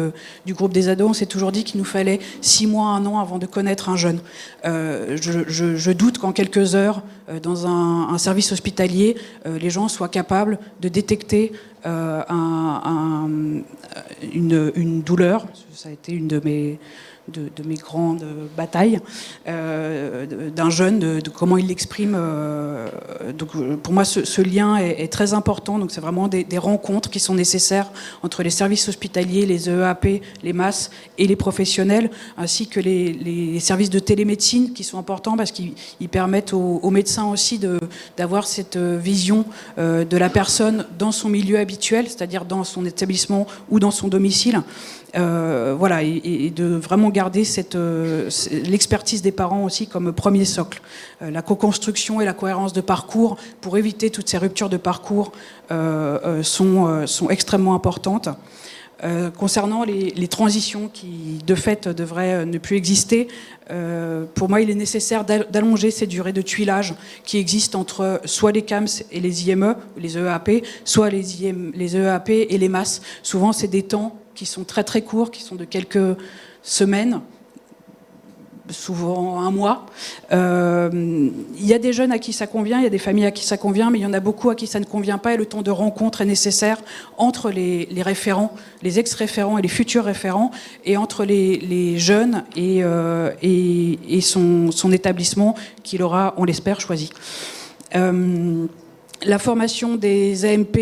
du groupe des ados, on s'est toujours dit qu'il nous fallait 6 mois, 1 an avant de connaître un jeune. Je doute qu'en quelques heures, dans un service hospitalier, les gens soient capables de détecter une douleur. Ça a été une de mes grandes batailles d'un jeune, de comment il l'exprime. Donc, pour moi, ce lien est très important. Donc, c'est vraiment des rencontres qui sont nécessaires entre les services hospitaliers, les EAP, les MAS et les professionnels, ainsi que les services de télémédecine qui sont importants parce qu'ils permettent aux médecins aussi d'avoir cette vision de la personne dans son milieu habituel, c'est-à-dire dans son établissement ou dans son domicile. Voilà, et de vraiment garder l'expertise des parents aussi comme premier socle. La co-construction et la cohérence de parcours pour éviter toutes ces ruptures de parcours sont extrêmement importantes. Concernant les transitions qui, de fait, devraient ne plus exister, pour moi, il est nécessaire d'allonger ces durées de tuilage qui existent entre soit les CAMS et les IME, les EAP, soit les EAP et les MAS. Souvent, c'est des temps qui sont très très courts, qui sont de quelques semaines, souvent 1 mois. Il y a des jeunes à qui ça convient, il y a des familles à qui ça convient, mais il y en a beaucoup à qui ça ne convient pas, et le temps de rencontre est nécessaire entre les référents, les ex-référents et les futurs référents, et entre les jeunes et son établissement qu'il aura, on l'espère, choisi. La formation des AMP,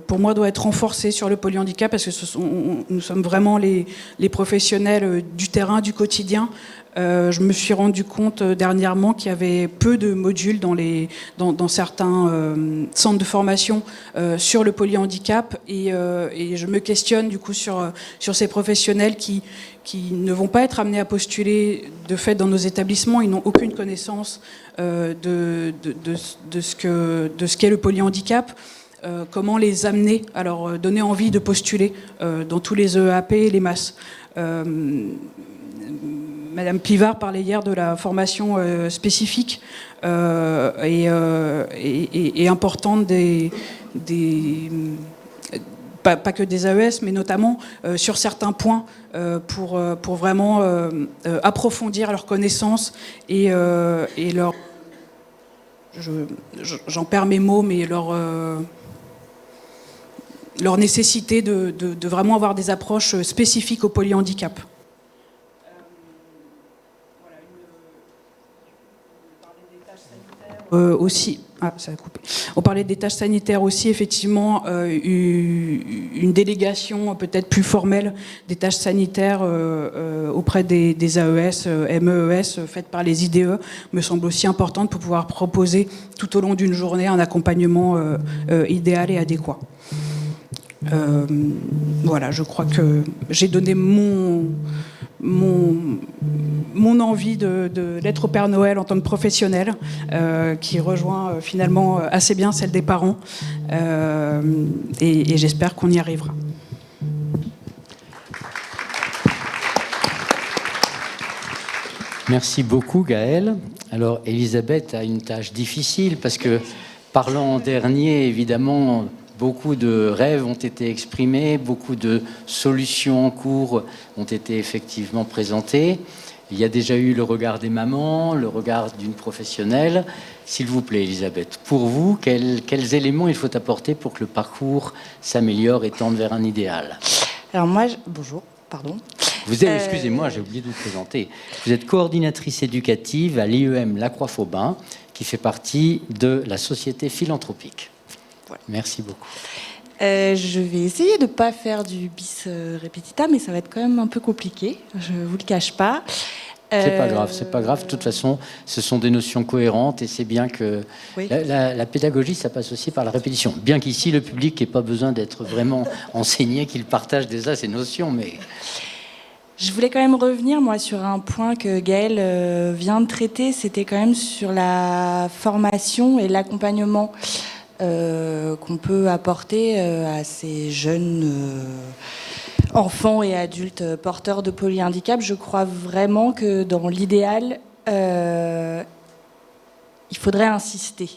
pour moi, doit être renforcée sur le polyhandicap parce que nous sommes vraiment les professionnels du terrain, du quotidien. Je me suis rendu compte dernièrement qu'il y avait peu de modules dans certains centres de formation sur le polyhandicap et je me questionne du coup sur ces professionnels qui ne vont pas être amenés à postuler de fait dans nos établissements. Ils n'ont aucune connaissance de ce qu'est le polyhandicap. Comment les amener à leur donner envie de postuler dans tous les EAP et les MAS. Madame Plivard parlait hier de la formation spécifique et importante pas que des AES, mais notamment sur certains points pour vraiment approfondir leurs connaissances et leur... J'en perds mes mots, mais leur nécessité de vraiment avoir des approches spécifiques au polyhandicap. Aussi, ça a coupé. On parlait des tâches sanitaires aussi, effectivement, une délégation peut-être plus formelle des tâches sanitaires auprès des AES, MEES, faites par les IDE, me semble aussi importante pour pouvoir proposer tout au long d'une journée un accompagnement idéal et adéquat. Voilà, je crois que j'ai donné mon envie d'être au Père Noël en tant que professionnel, qui rejoint finalement assez bien celle des parents, et j'espère qu'on y arrivera. Merci beaucoup Gaëlle. Alors Elisabeth a une tâche difficile parce que parlant en dernier, évidemment, beaucoup de rêves ont été exprimés, beaucoup de solutions en cours ont été effectivement présentées. Il y a déjà eu le regard des mamans, le regard d'une professionnelle. S'il vous plaît, Elisabeth, pour vous, quels éléments il faut apporter pour que le parcours s'améliore et tende vers un idéal? Alors moi, bonjour, pardon. Vous êtes, excusez-moi, j'ai oublié de vous présenter. Vous êtes coordinatrice éducative à l'IEM La Croix-Faubin, qui fait partie de la Société philanthropique. Voilà. Merci beaucoup. Je vais essayer de ne pas faire du bis repetita, mais ça va être quand même un peu compliqué, je ne vous le cache pas. C'est pas grave, c'est pas grave. De toute façon, ce sont des notions cohérentes et c'est bien que Oui. la pédagogie, ça passe aussi par la répétition. Bien qu'ici, le public n'ait pas besoin d'être vraiment enseigné, qu'il partage déjà ces notions, mais... Je voulais quand même revenir, moi, sur un point que Gaëlle vient de traiter, c'était quand même sur la formation et l'accompagnement qu'on peut apporter à ces jeunes enfants et adultes porteurs de polyhandicap. Je crois vraiment que dans l'idéal, il faudrait insister.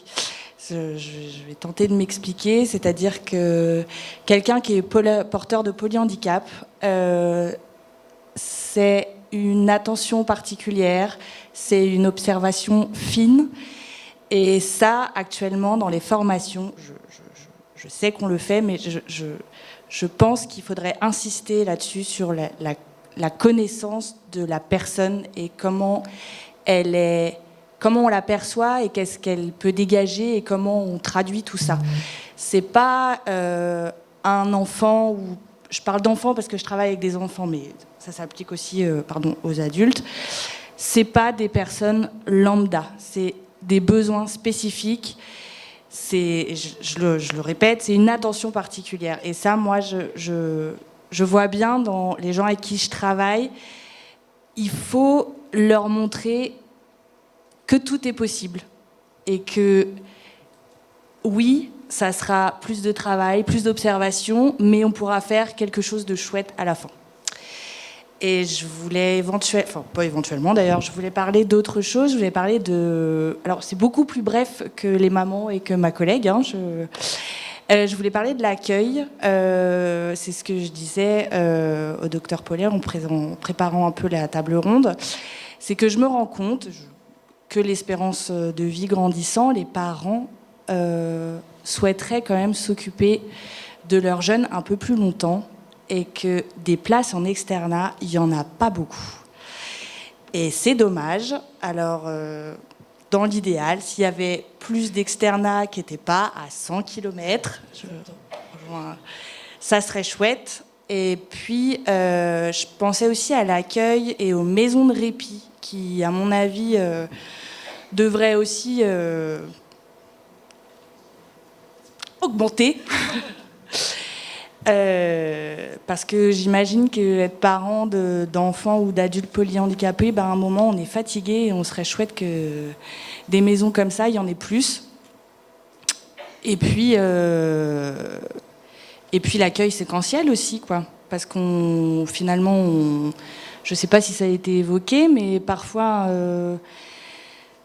Je vais tenter de m'expliquer, c'est-à-dire que quelqu'un qui est porteur de polyhandicap, c'est une attention particulière, c'est une observation fine. Et ça, actuellement, dans les formations, je sais qu'on le fait, mais je pense qu'il faudrait insister là-dessus, sur la connaissance de la personne et comment on la perçoit et qu'est-ce qu'elle peut dégager et comment on traduit tout ça. C'est pas un enfant, ou je parle d'enfants parce que je travaille avec des enfants, mais ça s'applique aussi aux adultes. C'est pas des personnes lambda, c'est des besoins spécifiques. Je le répète, c'est une attention particulière. Et ça, moi, je vois bien dans les gens avec qui je travaille, il faut leur montrer que tout est possible. Et que, oui, ça sera plus de travail, plus d'observation, mais on pourra faire quelque chose de chouette à la fin. Et je voulais pas éventuellement d'ailleurs, je voulais parler d'autre chose. Je voulais parler alors c'est beaucoup plus bref que les mamans et que ma collègue. Je voulais parler de l'accueil. C'est ce que je disais au docteur Paulet en préparant un peu la table ronde. C'est que je me rends compte que l'espérance de vie grandissant, les parents souhaiteraient quand même s'occuper de leurs jeunes un peu plus longtemps. Et que des places en externat, il n'y en a pas beaucoup. Et c'est dommage. Alors, dans l'idéal, s'il y avait plus d'externats qui n'étaient pas à 100 km, ça serait chouette. Et puis, je pensais aussi à l'accueil et aux maisons de répit, qui, à mon avis, devraient aussi augmenter. Parce que j'imagine qu'être parent d'enfants ou d'adultes polyhandicapés, à un moment on est fatigué et on serait chouette que des maisons comme ça, il y en ait plus. Et puis l'accueil séquentiel aussi, quoi. Parce qu'on finalement, je sais pas si ça a été évoqué, mais parfois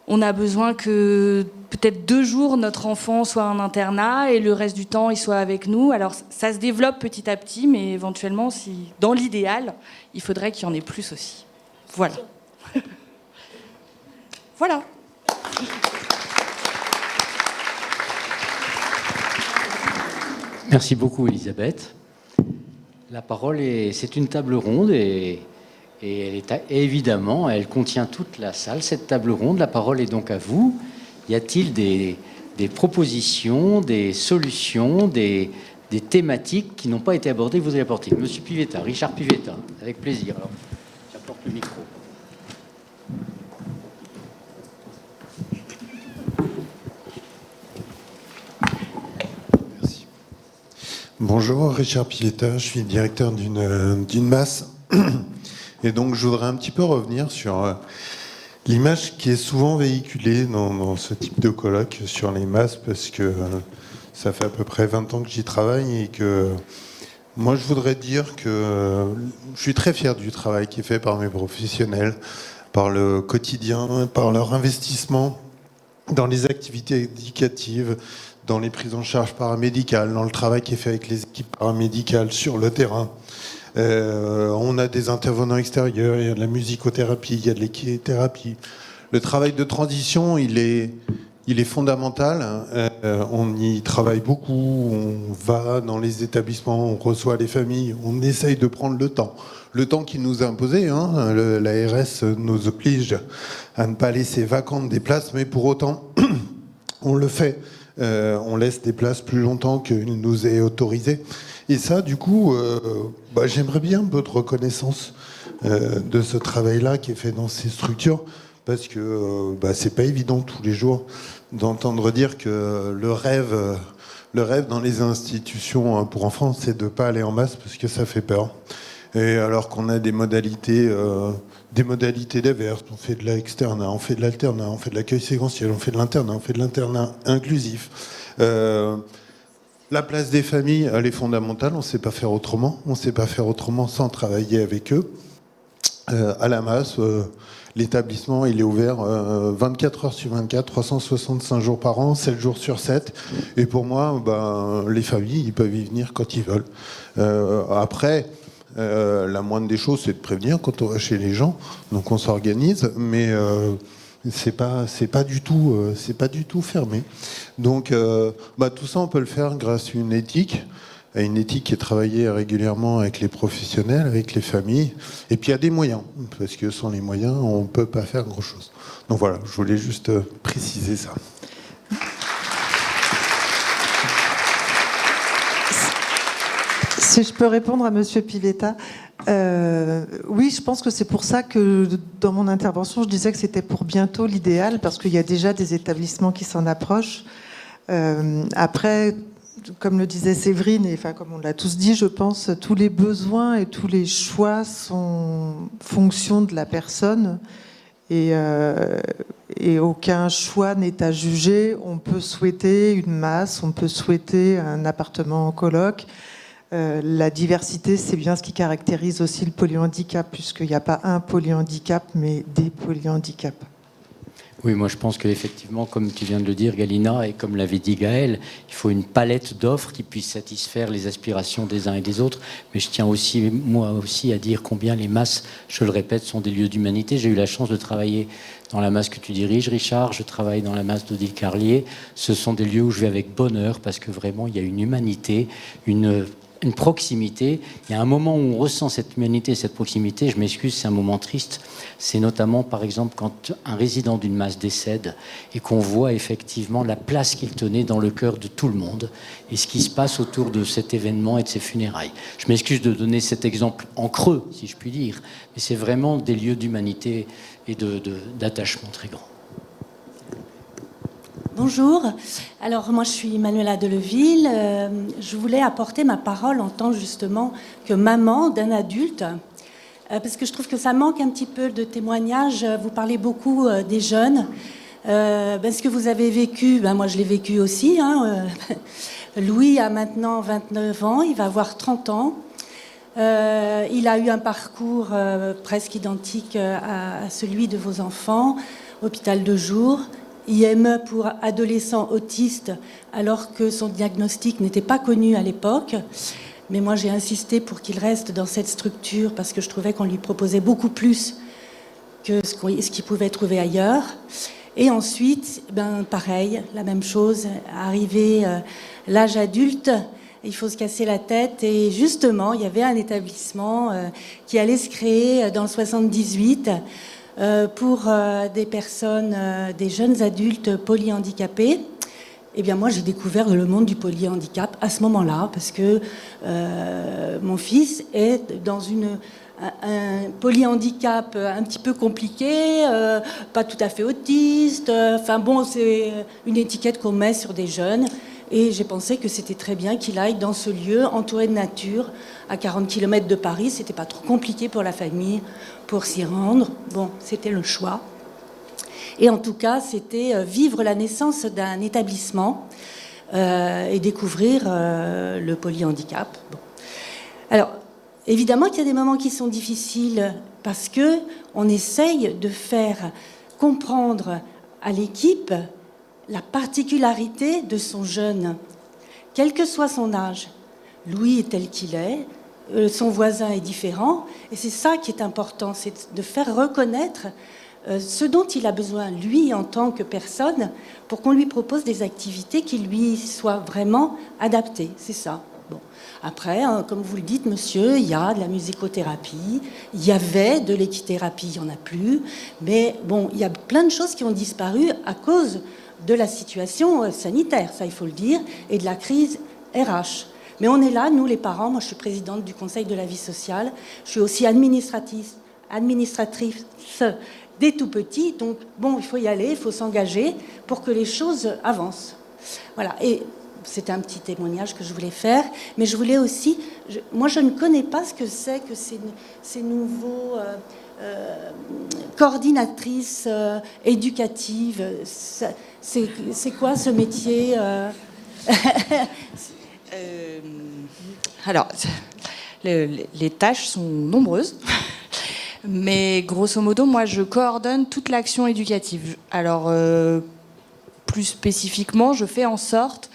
on a besoin que peut-être 2 jours notre enfant soit en internat et le reste du temps il soit avec nous. Alors ça se développe petit à petit, mais éventuellement, dans l'idéal, il faudrait qu'il y en ait plus aussi. Voilà. Voilà. Merci beaucoup, Elisabeth. La parole c'est une table ronde et évidemment, elle contient toute la salle, cette table ronde. La parole est donc à vous. Y a-t-il des propositions, des solutions, des thématiques qui n'ont pas été abordées que vous allez apporter? Monsieur Pivetta, Richard Pivetta, avec plaisir. Alors, j'apporte le micro. Merci. Bonjour, Richard Pivetta, je suis directeur d'une masse. Et donc, je voudrais un petit peu revenir sur l'image qui est souvent véhiculée dans ce type de colloque sur les masses, parce que ça fait à peu près 20 ans que j'y travaille et que moi, je voudrais dire que je suis très fier du travail qui est fait par mes professionnels, par le quotidien, par leur investissement dans les activités éducatives, dans les prises en charge paramédicales, dans le travail qui est fait avec les équipes paramédicales sur le terrain. On a des intervenants extérieurs, il y a de la musicothérapie, il y a de l'équithérapie. Le travail de transition, il est fondamental. On y travaille beaucoup, on va dans les établissements, on reçoit les familles, on essaye de prendre le temps qui nous est imposé. L'ARS nous oblige à ne pas laisser vacantes des places, mais pour autant, on le fait. On laisse des places plus longtemps qu'il nous est autorisé. Et ça, du coup, j'aimerais bien un peu de reconnaissance de ce travail-là qui est fait dans ces structures, parce que c'est pas évident tous les jours d'entendre dire que le rêve dans les institutions pour enfants, c'est de pas aller en masse parce que ça fait peur. Et alors qu'on a des modalités diverses, on fait de l'externat, on fait de l'alternat, on fait de l'accueil séquentiel, on fait de l'internat, on fait de l'internat inclusif. La place des familles, elle est fondamentale, on ne sait pas faire autrement. On ne sait pas faire autrement sans travailler avec eux. À la masse, l'établissement, il est ouvert 24 heures sur 24, 365 jours par an, 7 jours sur 7. Et pour moi, les familles, ils peuvent y venir quand ils veulent. Après, la moindre des choses, c'est de prévenir quand on va chez les gens. Donc on s'organise, mais c'est pas du tout fermé. Donc tout ça, on peut le faire grâce à une éthique qui est travaillée régulièrement avec les professionnels, avec les familles. Et puis il y a des moyens, parce que sans les moyens, on ne peut pas faire grand-chose. Donc voilà, je voulais juste préciser ça. Si je peux répondre à Monsieur Pivetta, oui, je pense que c'est pour ça que dans mon intervention, je disais que c'était pour bientôt l'idéal, parce qu'il y a déjà des établissements qui s'en approchent. Après, comme le disait Séverine, et comme on l'a tous dit, je pense, tous les besoins et tous les choix sont fonction de la personne. Et aucun choix n'est à juger. On peut souhaiter une masse, on peut souhaiter un appartement en coloc. La diversité, c'est bien ce qui caractérise aussi le polyhandicap, puisqu'il n'y a pas un polyhandicap, mais des polyhandicaps. Oui, moi je pense qu'effectivement, comme tu viens de le dire, Galina, et comme l'avait dit Gaël, il faut une palette d'offres qui puisse satisfaire les aspirations des uns et des autres. Mais je tiens aussi, moi aussi, à dire combien les masses, je le répète, sont des lieux d'humanité. J'ai eu la chance de travailler dans la masse que tu diriges, Richard. Je travaille dans la masse d'Odile Carlier. Ce sont des lieux où je vais avec bonheur, parce que vraiment, il y a une humanité, une proximité. Il y a un moment où on ressent cette humanité, cette proximité. Je m'excuse, c'est un moment triste. C'est notamment, par exemple, quand un résident d'une masse décède et qu'on voit effectivement la place qu'il tenait dans le cœur de tout le monde et ce qui se passe autour de cet événement et de ses funérailles. Je m'excuse de donner cet exemple en creux, si je puis dire, mais c'est vraiment des lieux d'humanité et d'attachement très grand. Bonjour, alors moi je suis Manuela Deleville, je voulais apporter ma parole en tant justement que maman d'un adulte, parce que je trouve que ça manque un petit peu de témoignages. Vous parlez beaucoup des jeunes, ce que vous avez vécu, moi je l'ai vécu aussi, Louis a maintenant 29 ans, il va avoir 30 ans, il a eu un parcours presque identique à celui de vos enfants, hôpital de jour, IME pour adolescents autistes, alors que son diagnostic n'était pas connu à l'époque. Mais moi, j'ai insisté pour qu'il reste dans cette structure parce que je trouvais qu'on lui proposait beaucoup plus que ce qu'il pouvait trouver ailleurs. Et ensuite, pareil, la même chose, arrivé l'âge adulte, il faut se casser la tête. Et justement, il y avait un établissement qui allait se créer dans le 78 pour des personnes, des jeunes adultes polyhandicapés. Eh bien, moi, j'ai découvert le monde du polyhandicap à ce moment-là, parce que mon fils est dans un polyhandicap un petit peu compliqué, pas tout à fait autiste. C'est une étiquette qu'on met sur des jeunes. Et j'ai pensé que c'était très bien qu'il aille dans ce lieu entouré de nature, à 40 km de Paris. C'était pas trop compliqué pour la famille pour s'y rendre. Bon, c'était le choix. Et en tout cas, c'était vivre la naissance d'un établissement et découvrir le polyhandicap. Bon. Alors, évidemment qu'il y a des moments qui sont difficiles parce que on essaye de faire comprendre à l'équipe la particularité de son jeune, quel que soit son âge. Louis est tel qu'il est, son voisin est différent, et c'est ça qui est important, c'est de faire reconnaître ce dont il a besoin, lui, en tant que personne, pour qu'on lui propose des activités qui lui soient vraiment adaptées. C'est ça. Bon. Après, comme vous le dites, monsieur, il y a de la musicothérapie, il y avait de l'équithérapie, il n'y en a plus, mais bon, il y a plein de choses qui ont disparu à cause de la situation sanitaire, ça il faut le dire, et de la crise RH. Mais on est là, nous les parents, moi je suis présidente du Conseil de la vie sociale, je suis aussi administratrice des tout-petits, donc bon, il faut y aller, il faut s'engager pour que les choses avancent. Voilà, et c'était un petit témoignage que je voulais faire, mais je voulais aussi, moi je ne connais pas ce que c'est que ces nouveaux coordinatrices éducatives, c'est quoi ce métier Alors, les tâches sont nombreuses. Mais grosso modo, moi, je coordonne toute l'action éducative. Alors, plus spécifiquement, je fais en sorte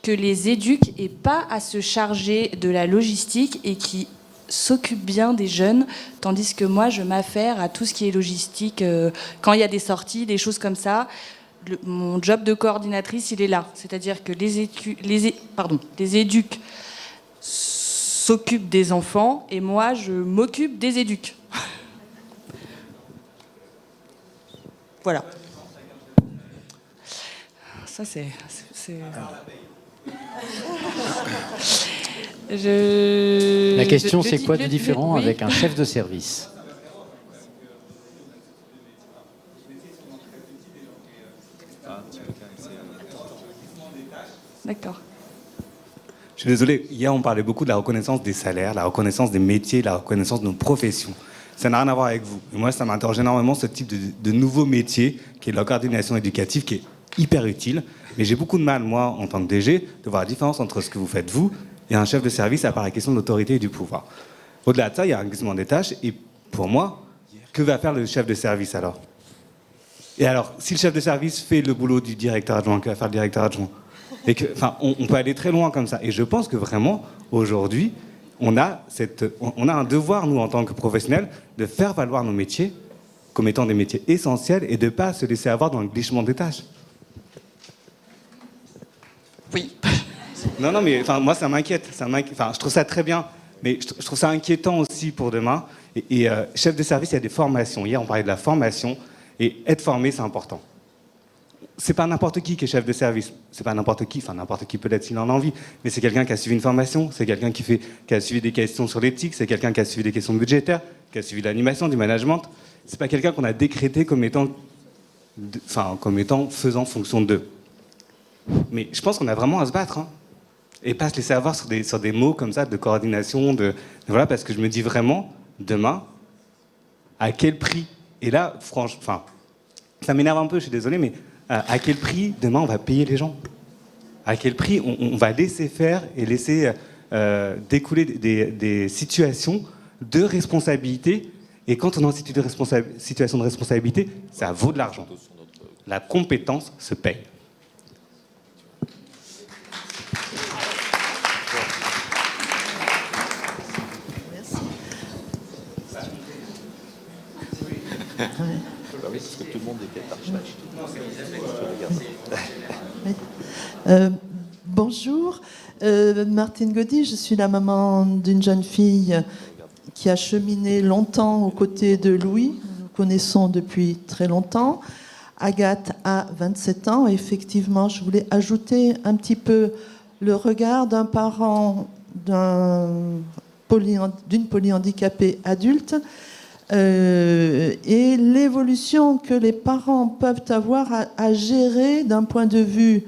que les éduques n'aient pas à se charger de la logistique et qui s'occupent bien des jeunes, tandis que moi, je m'affaire à tout ce qui est logistique. Quand il y a des sorties, des choses comme ça, mon job de coordinatrice, il est là. C'est-à-dire que les éduques s'occupent des enfants et moi, je m'occupe des éduques. Voilà. Ça, c'est... La question, c'est quoi de différent avec un chef de service ? D'accord. Je suis désolé, hier on parlait beaucoup de la reconnaissance des salaires, la reconnaissance des métiers, la reconnaissance de nos professions. Ça n'a rien à voir avec vous. Et moi, ça m'interroge énormément ce type de nouveau métier qui est la coordination éducative, qui est hyper utile. Mais j'ai beaucoup de mal, moi, en tant que DG, de voir la différence entre ce que vous faites, vous, et un chef de service, à part la question de l'autorité et du pouvoir. Au-delà de ça, il y a un glissement des tâches. Et pour moi, que va faire le chef de service, alors ? Et alors, si le chef de service fait le boulot du directeur adjoint, que va faire le directeur adjoint ? Et que, enfin, on peut aller très loin comme ça. Et je pense que vraiment, aujourd'hui, on a un devoir, nous, en tant que professionnels, de faire valoir nos métiers comme étant des métiers essentiels et de ne pas se laisser avoir dans le glissement des tâches. Oui. Non, mais enfin, moi, ça m'inquiète. Enfin, je trouve ça très bien, mais je trouve ça inquiétant aussi pour demain. Et chef de service, il y a des formations. Hier, on parlait de la formation. Et être formé, c'est important. C'est pas n'importe qui est chef de service. C'est pas n'importe qui, enfin n'importe qui peut-être s'il en a envie, mais c'est quelqu'un qui a suivi une formation, c'est quelqu'un qui a suivi des questions sur l'éthique, c'est quelqu'un qui a suivi des questions budgétaires, qui a suivi l'animation, du management. C'est pas quelqu'un qu'on a décrété comme étant faisant fonction d'eux. Mais je pense qu'on a vraiment à se battre, hein, et pas se laisser avoir sur des mots comme ça de coordination, voilà, parce que je me dis vraiment demain à quel prix. Et là, franchement, ça m'énerve un peu, je suis désolé, mais à quel prix, demain, on va payer les gens ? À quel prix on va laisser faire et laisser découler des situations de responsabilité ? Et quand on est en situation de responsabilité, ça vaut de l'argent. La compétence se paye. Oui, parce que tout le monde est architecte. Bonjour, Martine Gaudy, je suis la maman d'une jeune fille qui a cheminé longtemps aux côtés de Louis. Nous connaissons depuis très longtemps. Agathe a 27 ans. Et effectivement, je voulais ajouter un petit peu le regard d'un parent d'une polyhandicapée adulte. Et l'évolution que les parents peuvent avoir à gérer d'un point de vue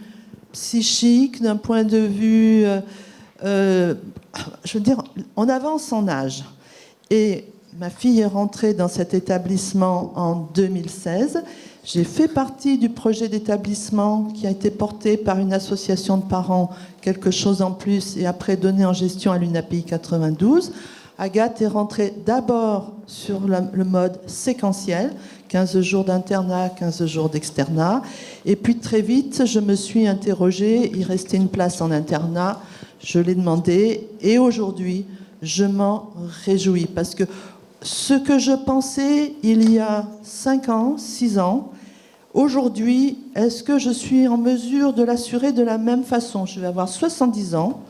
psychique, d'un point de vue... je veux dire, on avance en âge. Et ma fille est rentrée dans cet établissement en 2016. J'ai fait partie du projet d'établissement qui a été porté par une association de parents, quelque chose en plus, et après donné en gestion à l'UNAPI 92. Agathe est rentrée d'abord sur le mode séquentiel, 15 jours d'internat, 15 jours d'externat. Et puis très vite, je me suis interrogée, il restait une place en internat, je l'ai demandé, et aujourd'hui, je m'en réjouis. Parce que ce que je pensais il y a 5 ans, 6 ans, aujourd'hui, est-ce que je suis en mesure de l'assurer de la même façon? Je vais avoir 70 ans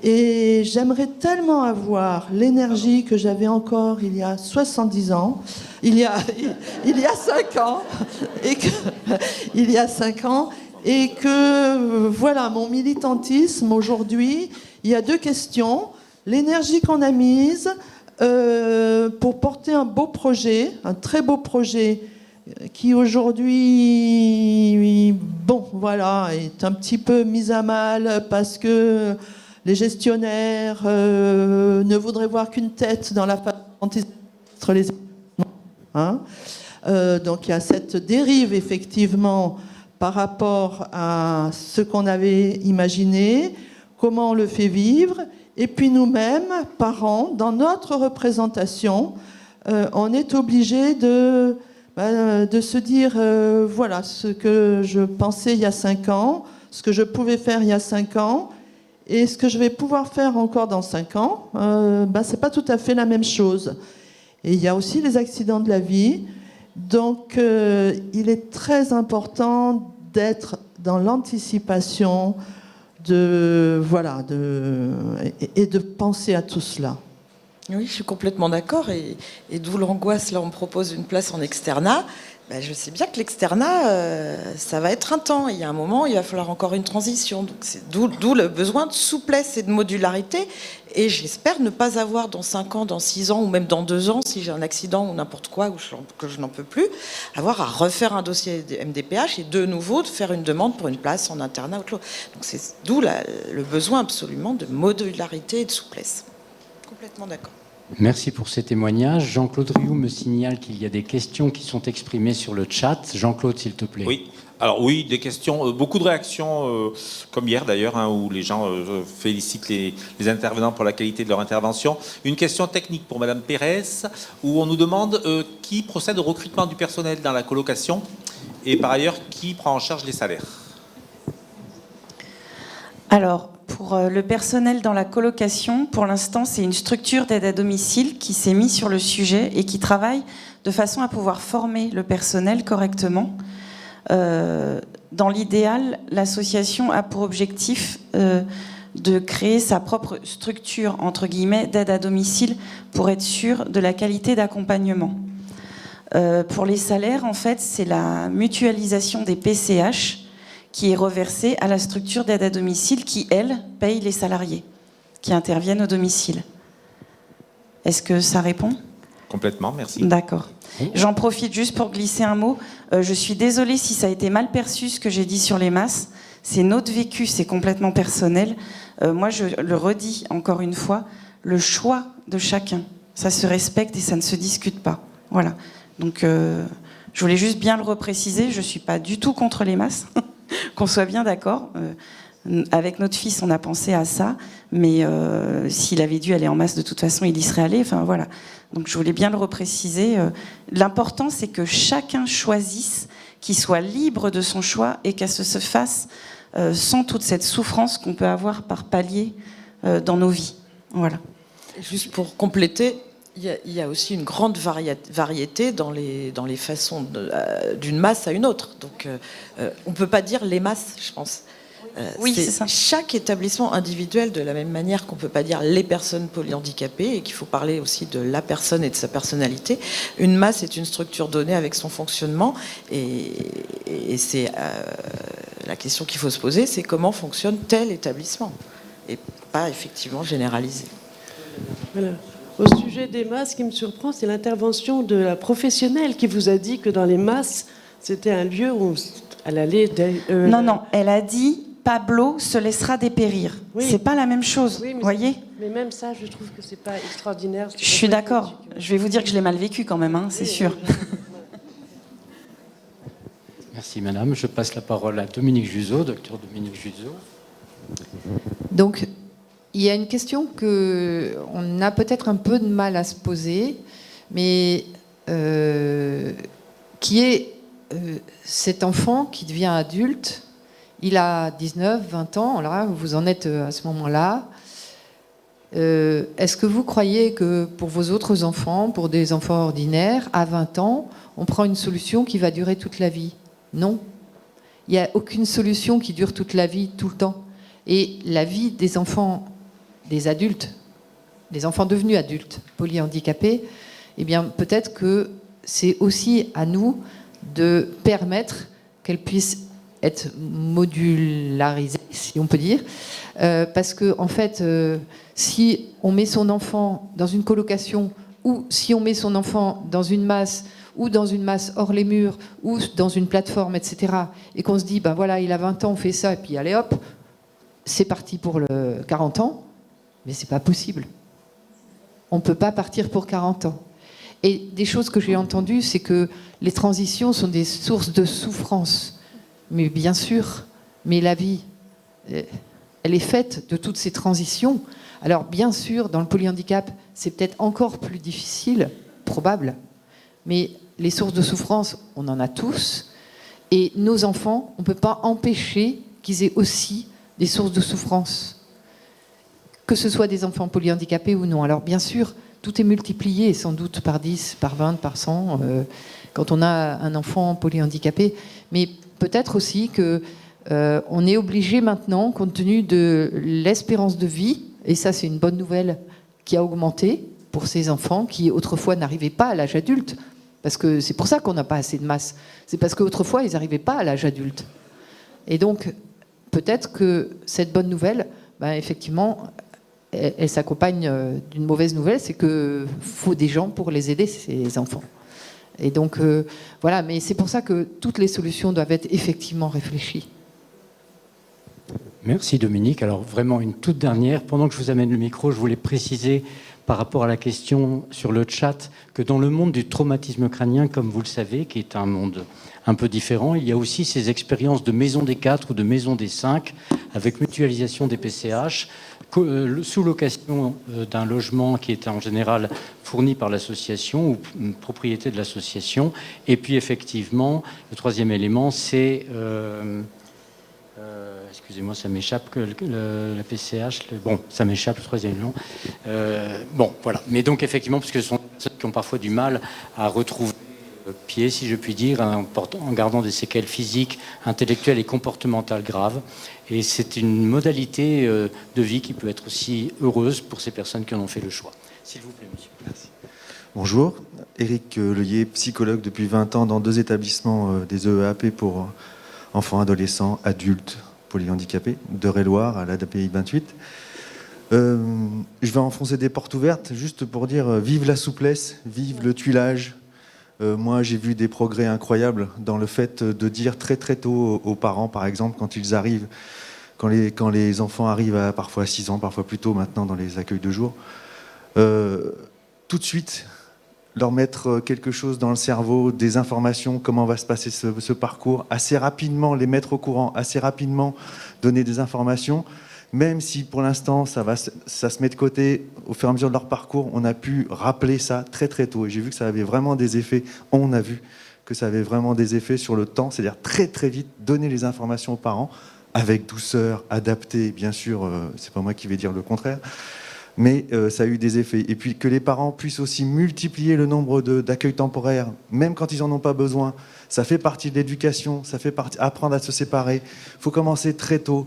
et j'aimerais tellement avoir l'énergie que j'avais encore il y a 70 ans, il y a 5 ans, il y a 5 ans, et que voilà, mon militantisme aujourd'hui, il y a 2 questions. L'énergie qu'on a mise pour porter un beau projet, un très beau projet, qui aujourd'hui, bon, voilà, est un petit peu mise à mal parce que les gestionnaires ne voudraient voir qu'une tête dans la façon dont ils administrent les hein. Donc il y a cette dérive, effectivement, par rapport à ce qu'on avait imaginé, comment on le fait vivre, et puis nous-mêmes, parents, dans notre représentation, on est obligés de se dire, voilà, ce que je pensais il y a 5 ans, ce que je pouvais faire il y a 5 ans, et ce que je vais pouvoir faire encore dans 5 ans, c'est pas tout à fait la même chose. Et il y a aussi les accidents de la vie, donc il est très important d'être dans l'anticipation, et de penser à tout cela. Oui, je suis complètement d'accord, et d'où l'angoisse. Là, on me propose une place en externat. Je sais bien que l'externat, ça va être un temps. Il y a un moment, il va falloir encore une transition. Donc c'est d'où le besoin de souplesse et de modularité. Et j'espère ne pas avoir dans 5 ans, dans 6 ans, ou même dans 2 ans, si j'ai un accident ou n'importe quoi, que je n'en peux plus, avoir à refaire un dossier MDPH et de nouveau de faire une demande pour une place en internat ou autre chose. Donc c'est d'où le besoin absolument de modularité et de souplesse. Complètement d'accord. Merci pour ces témoignages. Jean-Claude Rioux me signale qu'il y a des questions qui sont exprimées sur le chat. Jean-Claude, s'il te plaît. Oui, alors oui, des questions, beaucoup de réactions, comme hier d'ailleurs, où les gens félicitent les intervenants pour la qualité de leur intervention. Une question technique pour Madame Pérez, où on nous demande qui procède au recrutement du personnel dans la colocation, et par ailleurs, qui prend en charge les salaires. Alors, pour le personnel dans la colocation, pour l'instant, c'est une structure d'aide à domicile qui s'est mise sur le sujet et qui travaille de façon à pouvoir former le personnel correctement. Dans l'idéal, l'association a pour objectif de créer sa propre structure, entre guillemets, d'aide à domicile pour être sûr de la qualité d'accompagnement. Pour les salaires, en fait, c'est la mutualisation des PCH qui est reversée à la structure d'aide à domicile qui, elle, paye les salariés qui interviennent au domicile. Est-ce que ça répond ? Complètement, merci. D'accord. J'en profite juste pour glisser un mot. Je suis désolée si ça a été mal perçu ce que j'ai dit sur les masses. C'est notre vécu, c'est complètement personnel. Moi, je le redis encore une fois, le choix de chacun, ça se respecte et ça ne se discute pas. Voilà. Donc, je voulais juste bien le repréciser. Je ne suis pas du tout contre les masses. Qu'on soit bien d'accord. Avec notre fils, on a pensé à ça, mais s'il avait dû aller en masse, de toute façon, il y serait allé. Enfin, voilà. Donc, je voulais bien le repréciser. L'important, c'est que chacun choisisse, qu'il soit libre de son choix et qu'elle se fasse sans toute cette souffrance qu'on peut avoir par palier dans nos vies. Voilà. Juste pour compléter, il y a aussi une grande variété dans les façons d'une masse à une autre. Donc, on ne peut pas dire les masses, je pense. Oui, c'est ça. Chaque établissement individuel, de la même manière qu'on ne peut pas dire les personnes polyhandicapées, et qu'il faut parler aussi de la personne et de sa personnalité. Une masse est une structure donnée avec son fonctionnement, et c'est la question qu'il faut se poser, c'est comment fonctionne tel établissement, et pas effectivement généraliser. Voilà. Au sujet des masses, ce qui me surprend, c'est l'intervention de la professionnelle qui vous a dit que dans les masses, c'était un lieu où elle allait... Non, elle a dit Pablo se laissera dépérir. Oui. C'est pas la même chose, oui, voyez. Mais même ça, je trouve que c'est pas extraordinaire. Je suis d'accord. Je vais vous dire que je l'ai mal vécu quand même, c'est sûr. Merci madame. Je passe la parole à Dominique Juzot, docteur Dominique Juzot. Donc, il y a une question qu'on a peut-être un peu de mal à se poser. mais qui est cet enfant qui devient adulte. Il a 19, 20 ans, là, vous en êtes à ce moment-là. Est-ce que vous croyez que pour vos autres enfants, pour des enfants ordinaires, à 20 ans, on prend une solution qui va durer toute la vie? Non. Il n'y a aucune solution qui dure toute la vie, tout le temps. Et la vie des enfants, des adultes, des enfants devenus adultes, polyhandicapés, eh bien, peut-être que c'est aussi à nous de permettre qu'elles puissent être modularisées, si on peut dire, parce que en fait, si on met son enfant dans une colocation ou si on met son enfant dans une masse ou dans une masse hors les murs ou dans une plateforme, etc., et qu'on se dit, ben voilà, il a 20 ans, on fait ça, et puis allez hop, c'est parti pour le 40 ans, mais c'est pas possible. On ne peut pas partir pour 40 ans. Et des choses que j'ai entendues, c'est que les transitions sont des sources de souffrance. Mais bien sûr, mais la vie, elle est faite de toutes ces transitions. Alors bien sûr, dans le polyhandicap, c'est peut-être encore plus difficile, probable, mais les sources de souffrance, on en a tous. Et nos enfants, on ne peut pas empêcher qu'ils aient aussi des sources de souffrance, que ce soit des enfants polyhandicapés ou non. Alors bien sûr, tout est multiplié, sans doute par 10, par 20, par 100, quand on a un enfant polyhandicapé. Mais peut-être aussi que on est obligé maintenant, compte tenu de l'espérance de vie, et ça c'est une bonne nouvelle qui a augmenté pour ces enfants qui autrefois n'arrivaient pas à l'âge adulte, parce que c'est pour ça qu'on n'a pas assez de masse. C'est parce qu'autrefois ils n'arrivaient pas à l'âge adulte. Et donc peut-être que cette bonne nouvelle, ben, effectivement, elle s'accompagne d'une mauvaise nouvelle, c'est qu'il faut des gens pour les aider, ces enfants. Et donc, voilà, mais c'est pour ça que toutes les solutions doivent être effectivement réfléchies. Merci Dominique. Alors vraiment une toute dernière, pendant que je vous amène le micro, je voulais préciser par rapport à la question sur le chat que dans le monde du traumatisme crânien, comme vous le savez, qui est un monde un peu différent, il y a aussi ces expériences de maison des 4 ou de maison des 5 avec mutualisation des PCH, sous-location d'un logement qui est en général fourni par l'association ou propriété de l'association. Et puis effectivement, le troisième élément, c'est... excusez-moi, ça m'échappe, la PCH, bon, ça m'échappe, le troisième élément. Bon, voilà. Mais donc effectivement, parce que ce sont des personnes qui ont parfois du mal à retrouver pied, si je puis dire, en gardant des séquelles physiques, intellectuelles et comportementales graves. Et c'est une modalité de vie qui peut être aussi heureuse pour ces personnes qui en ont fait le choix. S'il vous plaît, monsieur. Merci. Bonjour, Éric Leuillet, psychologue depuis 20 ans dans 2 établissements des EEAP pour enfants, adolescents, adultes, polyhandicapés, d'Eure-et-Loire à l'ADAPI 28. Je vais enfoncer des portes ouvertes juste pour dire vive la souplesse, vive le tuilage. Moi, j'ai vu des progrès incroyables dans le fait de dire très très tôt aux parents, par exemple, quand ils arrivent, quand les enfants arrivent à parfois 6 ans, parfois plus tôt maintenant dans les accueils de jour, tout de suite leur mettre quelque chose dans le cerveau, des informations, comment va se passer ce parcours, assez rapidement les mettre au courant, assez rapidement donner des informations, même si pour l'instant ça se met de côté au fur et à mesure de leur parcours, on a pu rappeler ça très très tôt. Et j'ai vu que ça avait vraiment des effets, on a vu que ça avait vraiment des effets sur le temps, c'est-à-dire très très vite donner les informations aux parents, avec douceur, adapté, bien sûr, c'est pas moi qui vais dire le contraire, mais ça a eu des effets. Et puis que les parents puissent aussi multiplier le nombre d'accueils temporaires, même quand ils n'en ont pas besoin. Ça fait partie de l'éducation, ça fait partie apprendre à se séparer. Il faut commencer très tôt.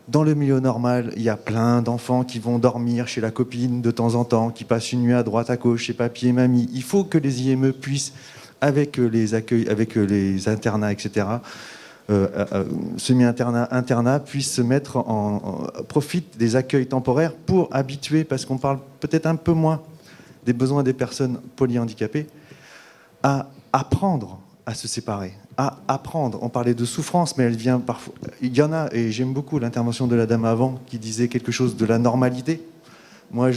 Dans le milieu normal, il y a plein d'enfants qui vont dormir chez la copine de temps en temps, qui passent une nuit à droite, à gauche, chez papy et mamie. Il faut que les IME puissent, avec les accueils, avec les internats, etc., semi-internat, internat, puissent se mettre profite des accueils temporaires pour habituer, parce qu'on parle peut-être un peu moins des besoins des personnes polyhandicapées, à apprendre à se séparer, à apprendre. On parlait de souffrance, mais elle vient parfois... Il y en a, et j'aime beaucoup l'intervention de la dame avant, qui disait quelque chose de la normalité. Moi,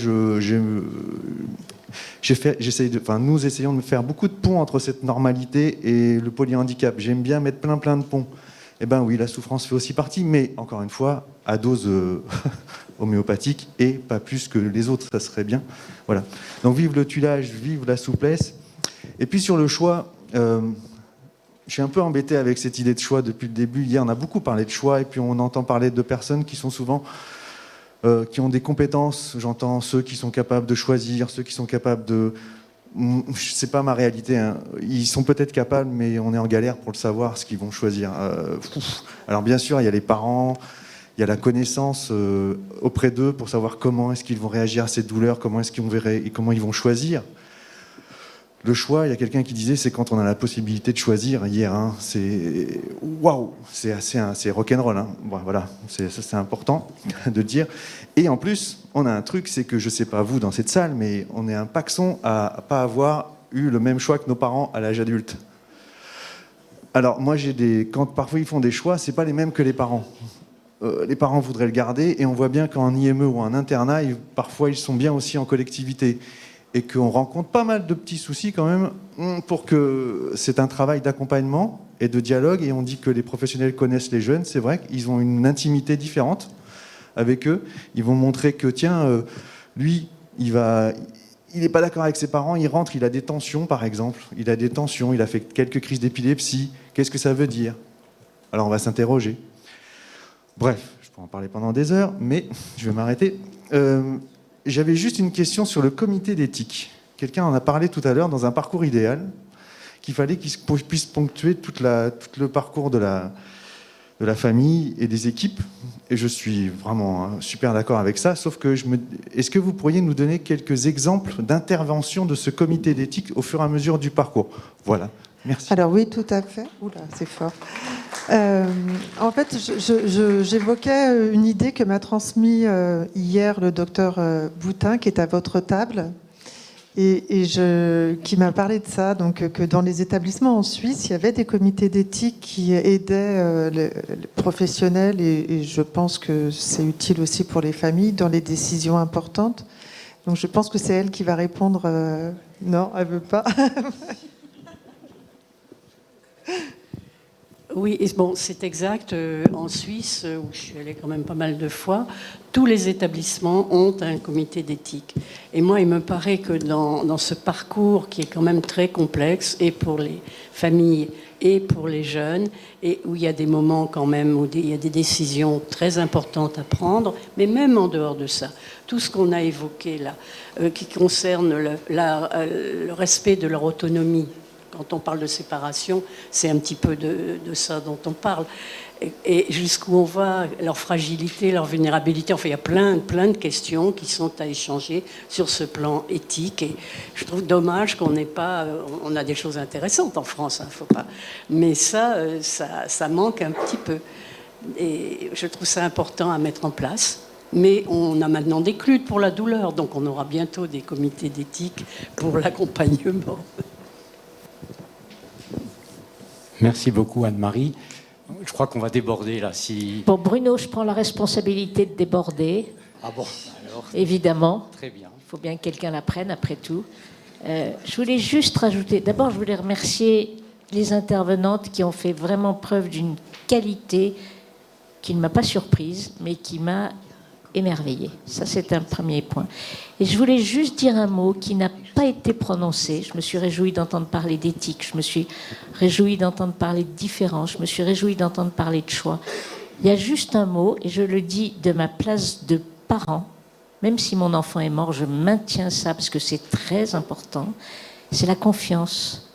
nous essayons de faire beaucoup de ponts entre cette normalité et le polyhandicap. J'aime bien mettre plein de ponts. Eh bien oui, la souffrance fait aussi partie, mais encore une fois, à dose homéopathique et pas plus que les autres, ça serait bien. Voilà. Donc vive le tuilage, vive la souplesse. Et puis sur le choix, je suis un peu embêté avec cette idée de choix depuis le début. Hier, on a beaucoup parlé de choix et puis on entend parler de personnes qui sont souvent qui ont des compétences. J'entends ceux qui sont capables de choisir, ceux qui sont capables de... C'est pas ma réalité, hein. Ils sont peut-être capables, mais on est en galère pour le savoir, ce qu'ils vont choisir. Alors bien sûr, il y a les parents, il y a la connaissance auprès d'eux pour savoir comment est-ce qu'ils vont réagir à cette douleur, comment est-ce qu'ils vont verrer et comment ils vont choisir. Le choix, il y a quelqu'un qui disait, c'est quand on a la possibilité de choisir. Hier, hein, c'est waouh, c'est rock'n'roll. Hein. Bon, voilà, c'est important de dire. Et en plus, on a un truc, c'est que je sais pas vous dans cette salle, mais on est un paxon à pas avoir eu le même choix que nos parents à l'âge adulte. Alors moi, quand parfois ils font des choix, c'est pas les mêmes que les parents. Les parents voudraient le garder, et on voit bien qu'en IME ou en internat, parfois ils sont bien aussi en collectivité. Et qu'on rencontre pas mal de petits soucis quand même, pour que c'est un travail d'accompagnement et de dialogue, et on dit que les professionnels connaissent les jeunes, c'est vrai qu'ils ont une intimité différente avec eux, ils vont montrer que tiens, lui, il n'est pas d'accord avec ses parents, il rentre, il a des tensions par exemple, il a des tensions, il a fait quelques crises d'épilepsie, qu'est-ce que ça veut dire? Alors on va s'interroger. Bref, je pourrais en parler pendant des heures, mais je vais m'arrêter. J'avais juste une question sur le comité d'éthique. Quelqu'un en a parlé tout à l'heure dans un parcours idéal, qu'il fallait qu'il puisse ponctuer tout le parcours de la famille et des équipes. Et je suis vraiment super d'accord avec ça, sauf que est-ce que vous pourriez nous donner quelques exemples d'intervention de ce comité d'éthique au fur et à mesure du parcours? Voilà, merci. Alors oui, tout à fait. Oula, c'est fort. En fait, j'évoquais une idée que m'a transmise hier le docteur Boutin, qui est à votre table, et qui m'a parlé de ça, donc que dans les établissements en Suisse, il y avait des comités d'éthique qui aidaient les professionnels, et je pense que c'est utile aussi pour les familles dans les décisions importantes. Donc je pense que c'est elle qui va répondre. Non, elle veut pas. Oui, bon, c'est exact. En Suisse, où je suis allée quand même pas mal de fois, tous les établissements ont un comité d'éthique. Et moi, il me paraît que dans ce parcours qui est quand même très complexe, et pour les familles et pour les jeunes, et où il y a des moments quand même où il y a des décisions très importantes à prendre, mais même en dehors de ça, tout ce qu'on a évoqué là, qui concerne le respect de leur autonomie. Quand on parle de séparation, c'est un petit peu de ça dont on parle. Et jusqu'où on va, leur fragilité, leur vulnérabilité. Enfin, il y a plein de questions qui sont à échanger sur ce plan éthique. Et je trouve dommage qu'on n'ait pas... On a des choses intéressantes en France, hein, faut pas. Mais ça manque un petit peu. Et je trouve ça important à mettre en place. Mais on a maintenant des CLUD pour la douleur, donc on aura bientôt des comités d'éthique pour l'accompagnement. Merci beaucoup Anne-Marie. Je crois qu'on va déborder là. Pour Bruno, je prends la responsabilité de déborder. Ah bon, alors. Évidemment. Très bien. Il faut bien que quelqu'un la prenne après tout. Je voulais juste rajouter, d'abord je voulais remercier les intervenantes qui ont fait vraiment preuve d'une qualité qui ne m'a pas surprise, mais qui m'a émerveillée. Ça, c'est un premier point. Et je voulais juste dire un mot qui n'a pas été prononcé. Je me suis réjouie d'entendre parler d'éthique, je me suis réjouie d'entendre parler de différence, je me suis réjouie d'entendre parler de choix. Il y a juste un mot, et je le dis de ma place de parent, même si mon enfant est mort, je maintiens ça parce que c'est très important, c'est la confiance.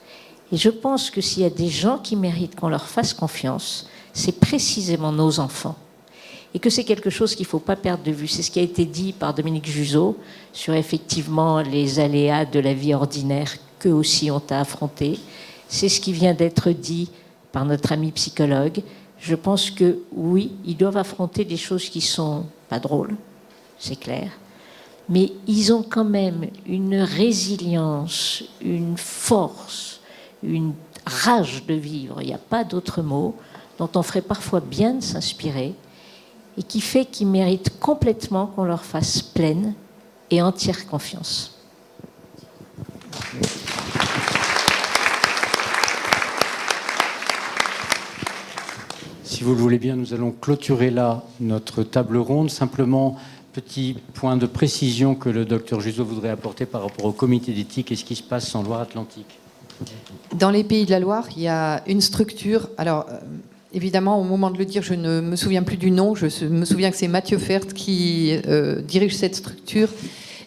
Et je pense que s'il y a des gens qui méritent qu'on leur fasse confiance, c'est précisément nos enfants. Et que c'est quelque chose qu'il ne faut pas perdre de vue. C'est ce qui a été dit par Dominique Juseau sur effectivement les aléas de la vie ordinaire qu'eux aussi ont à affronter. C'est ce qui vient d'être dit par notre ami psychologue. Je pense que oui, ils doivent affronter des choses qui sont pas drôles, c'est clair. Mais ils ont quand même une résilience, une force, une rage de vivre, il n'y a pas d'autre mot, dont on ferait parfois bien de s'inspirer, et qui fait qu'ils méritent complètement qu'on leur fasse pleine et entière confiance. Si si vous le voulez bien, nous allons clôturer là notre table ronde. Simplement, petit point de précision que le docteur Juseau voudrait apporter par rapport au comité d'éthique et ce qui se passe en Loire-Atlantique. Dans les Pays de la Loire, il y a une structure. Alors, évidemment, au moment de le dire, je ne me souviens plus du nom. Je me souviens que c'est Mathieu Fert qui dirige cette structure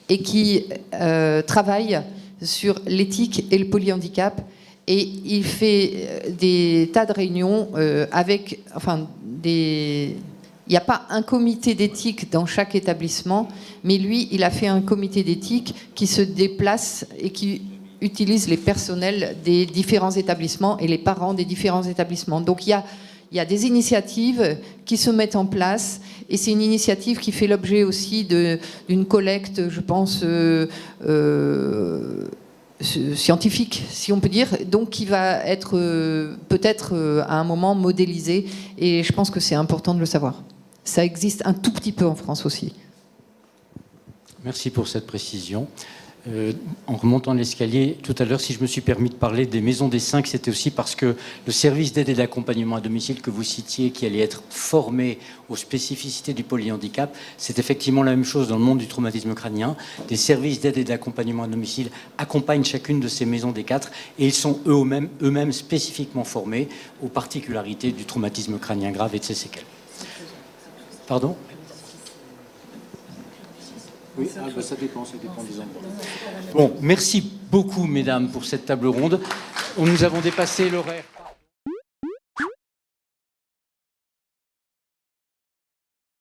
et qui travaille sur l'éthique et le polyhandicap. Et il fait des tas de réunions avec... Enfin, il n'y a pas un comité d'éthique dans chaque établissement, mais lui, il a fait un comité d'éthique qui se déplace et qui utilise les personnels des différents établissements et les parents des différents établissements. Donc il y a des initiatives qui se mettent en place, et c'est une initiative qui fait l'objet aussi d'une collecte, je pense, scientifique, si on peut dire, donc qui va être peut-être à un moment modélisée, et je pense que c'est important de le savoir. Ça existe un tout petit peu en France aussi. Merci pour cette précision. En remontant l'escalier, tout à l'heure, si je me suis permis de parler des maisons des 5, c'était aussi parce que le service d'aide et d'accompagnement à domicile que vous citiez, qui allait être formé aux spécificités du polyhandicap, c'est effectivement la même chose dans le monde du traumatisme crânien. Des services d'aide et d'accompagnement à domicile accompagnent chacune de ces maisons des 4 et ils sont eux-mêmes spécifiquement formés aux particularités du traumatisme crânien grave et de ses séquelles. Pardon ? Oui, ça dépend des endroits. Bon, merci beaucoup, mesdames, pour cette table ronde. Nous avons dépassé l'horaire.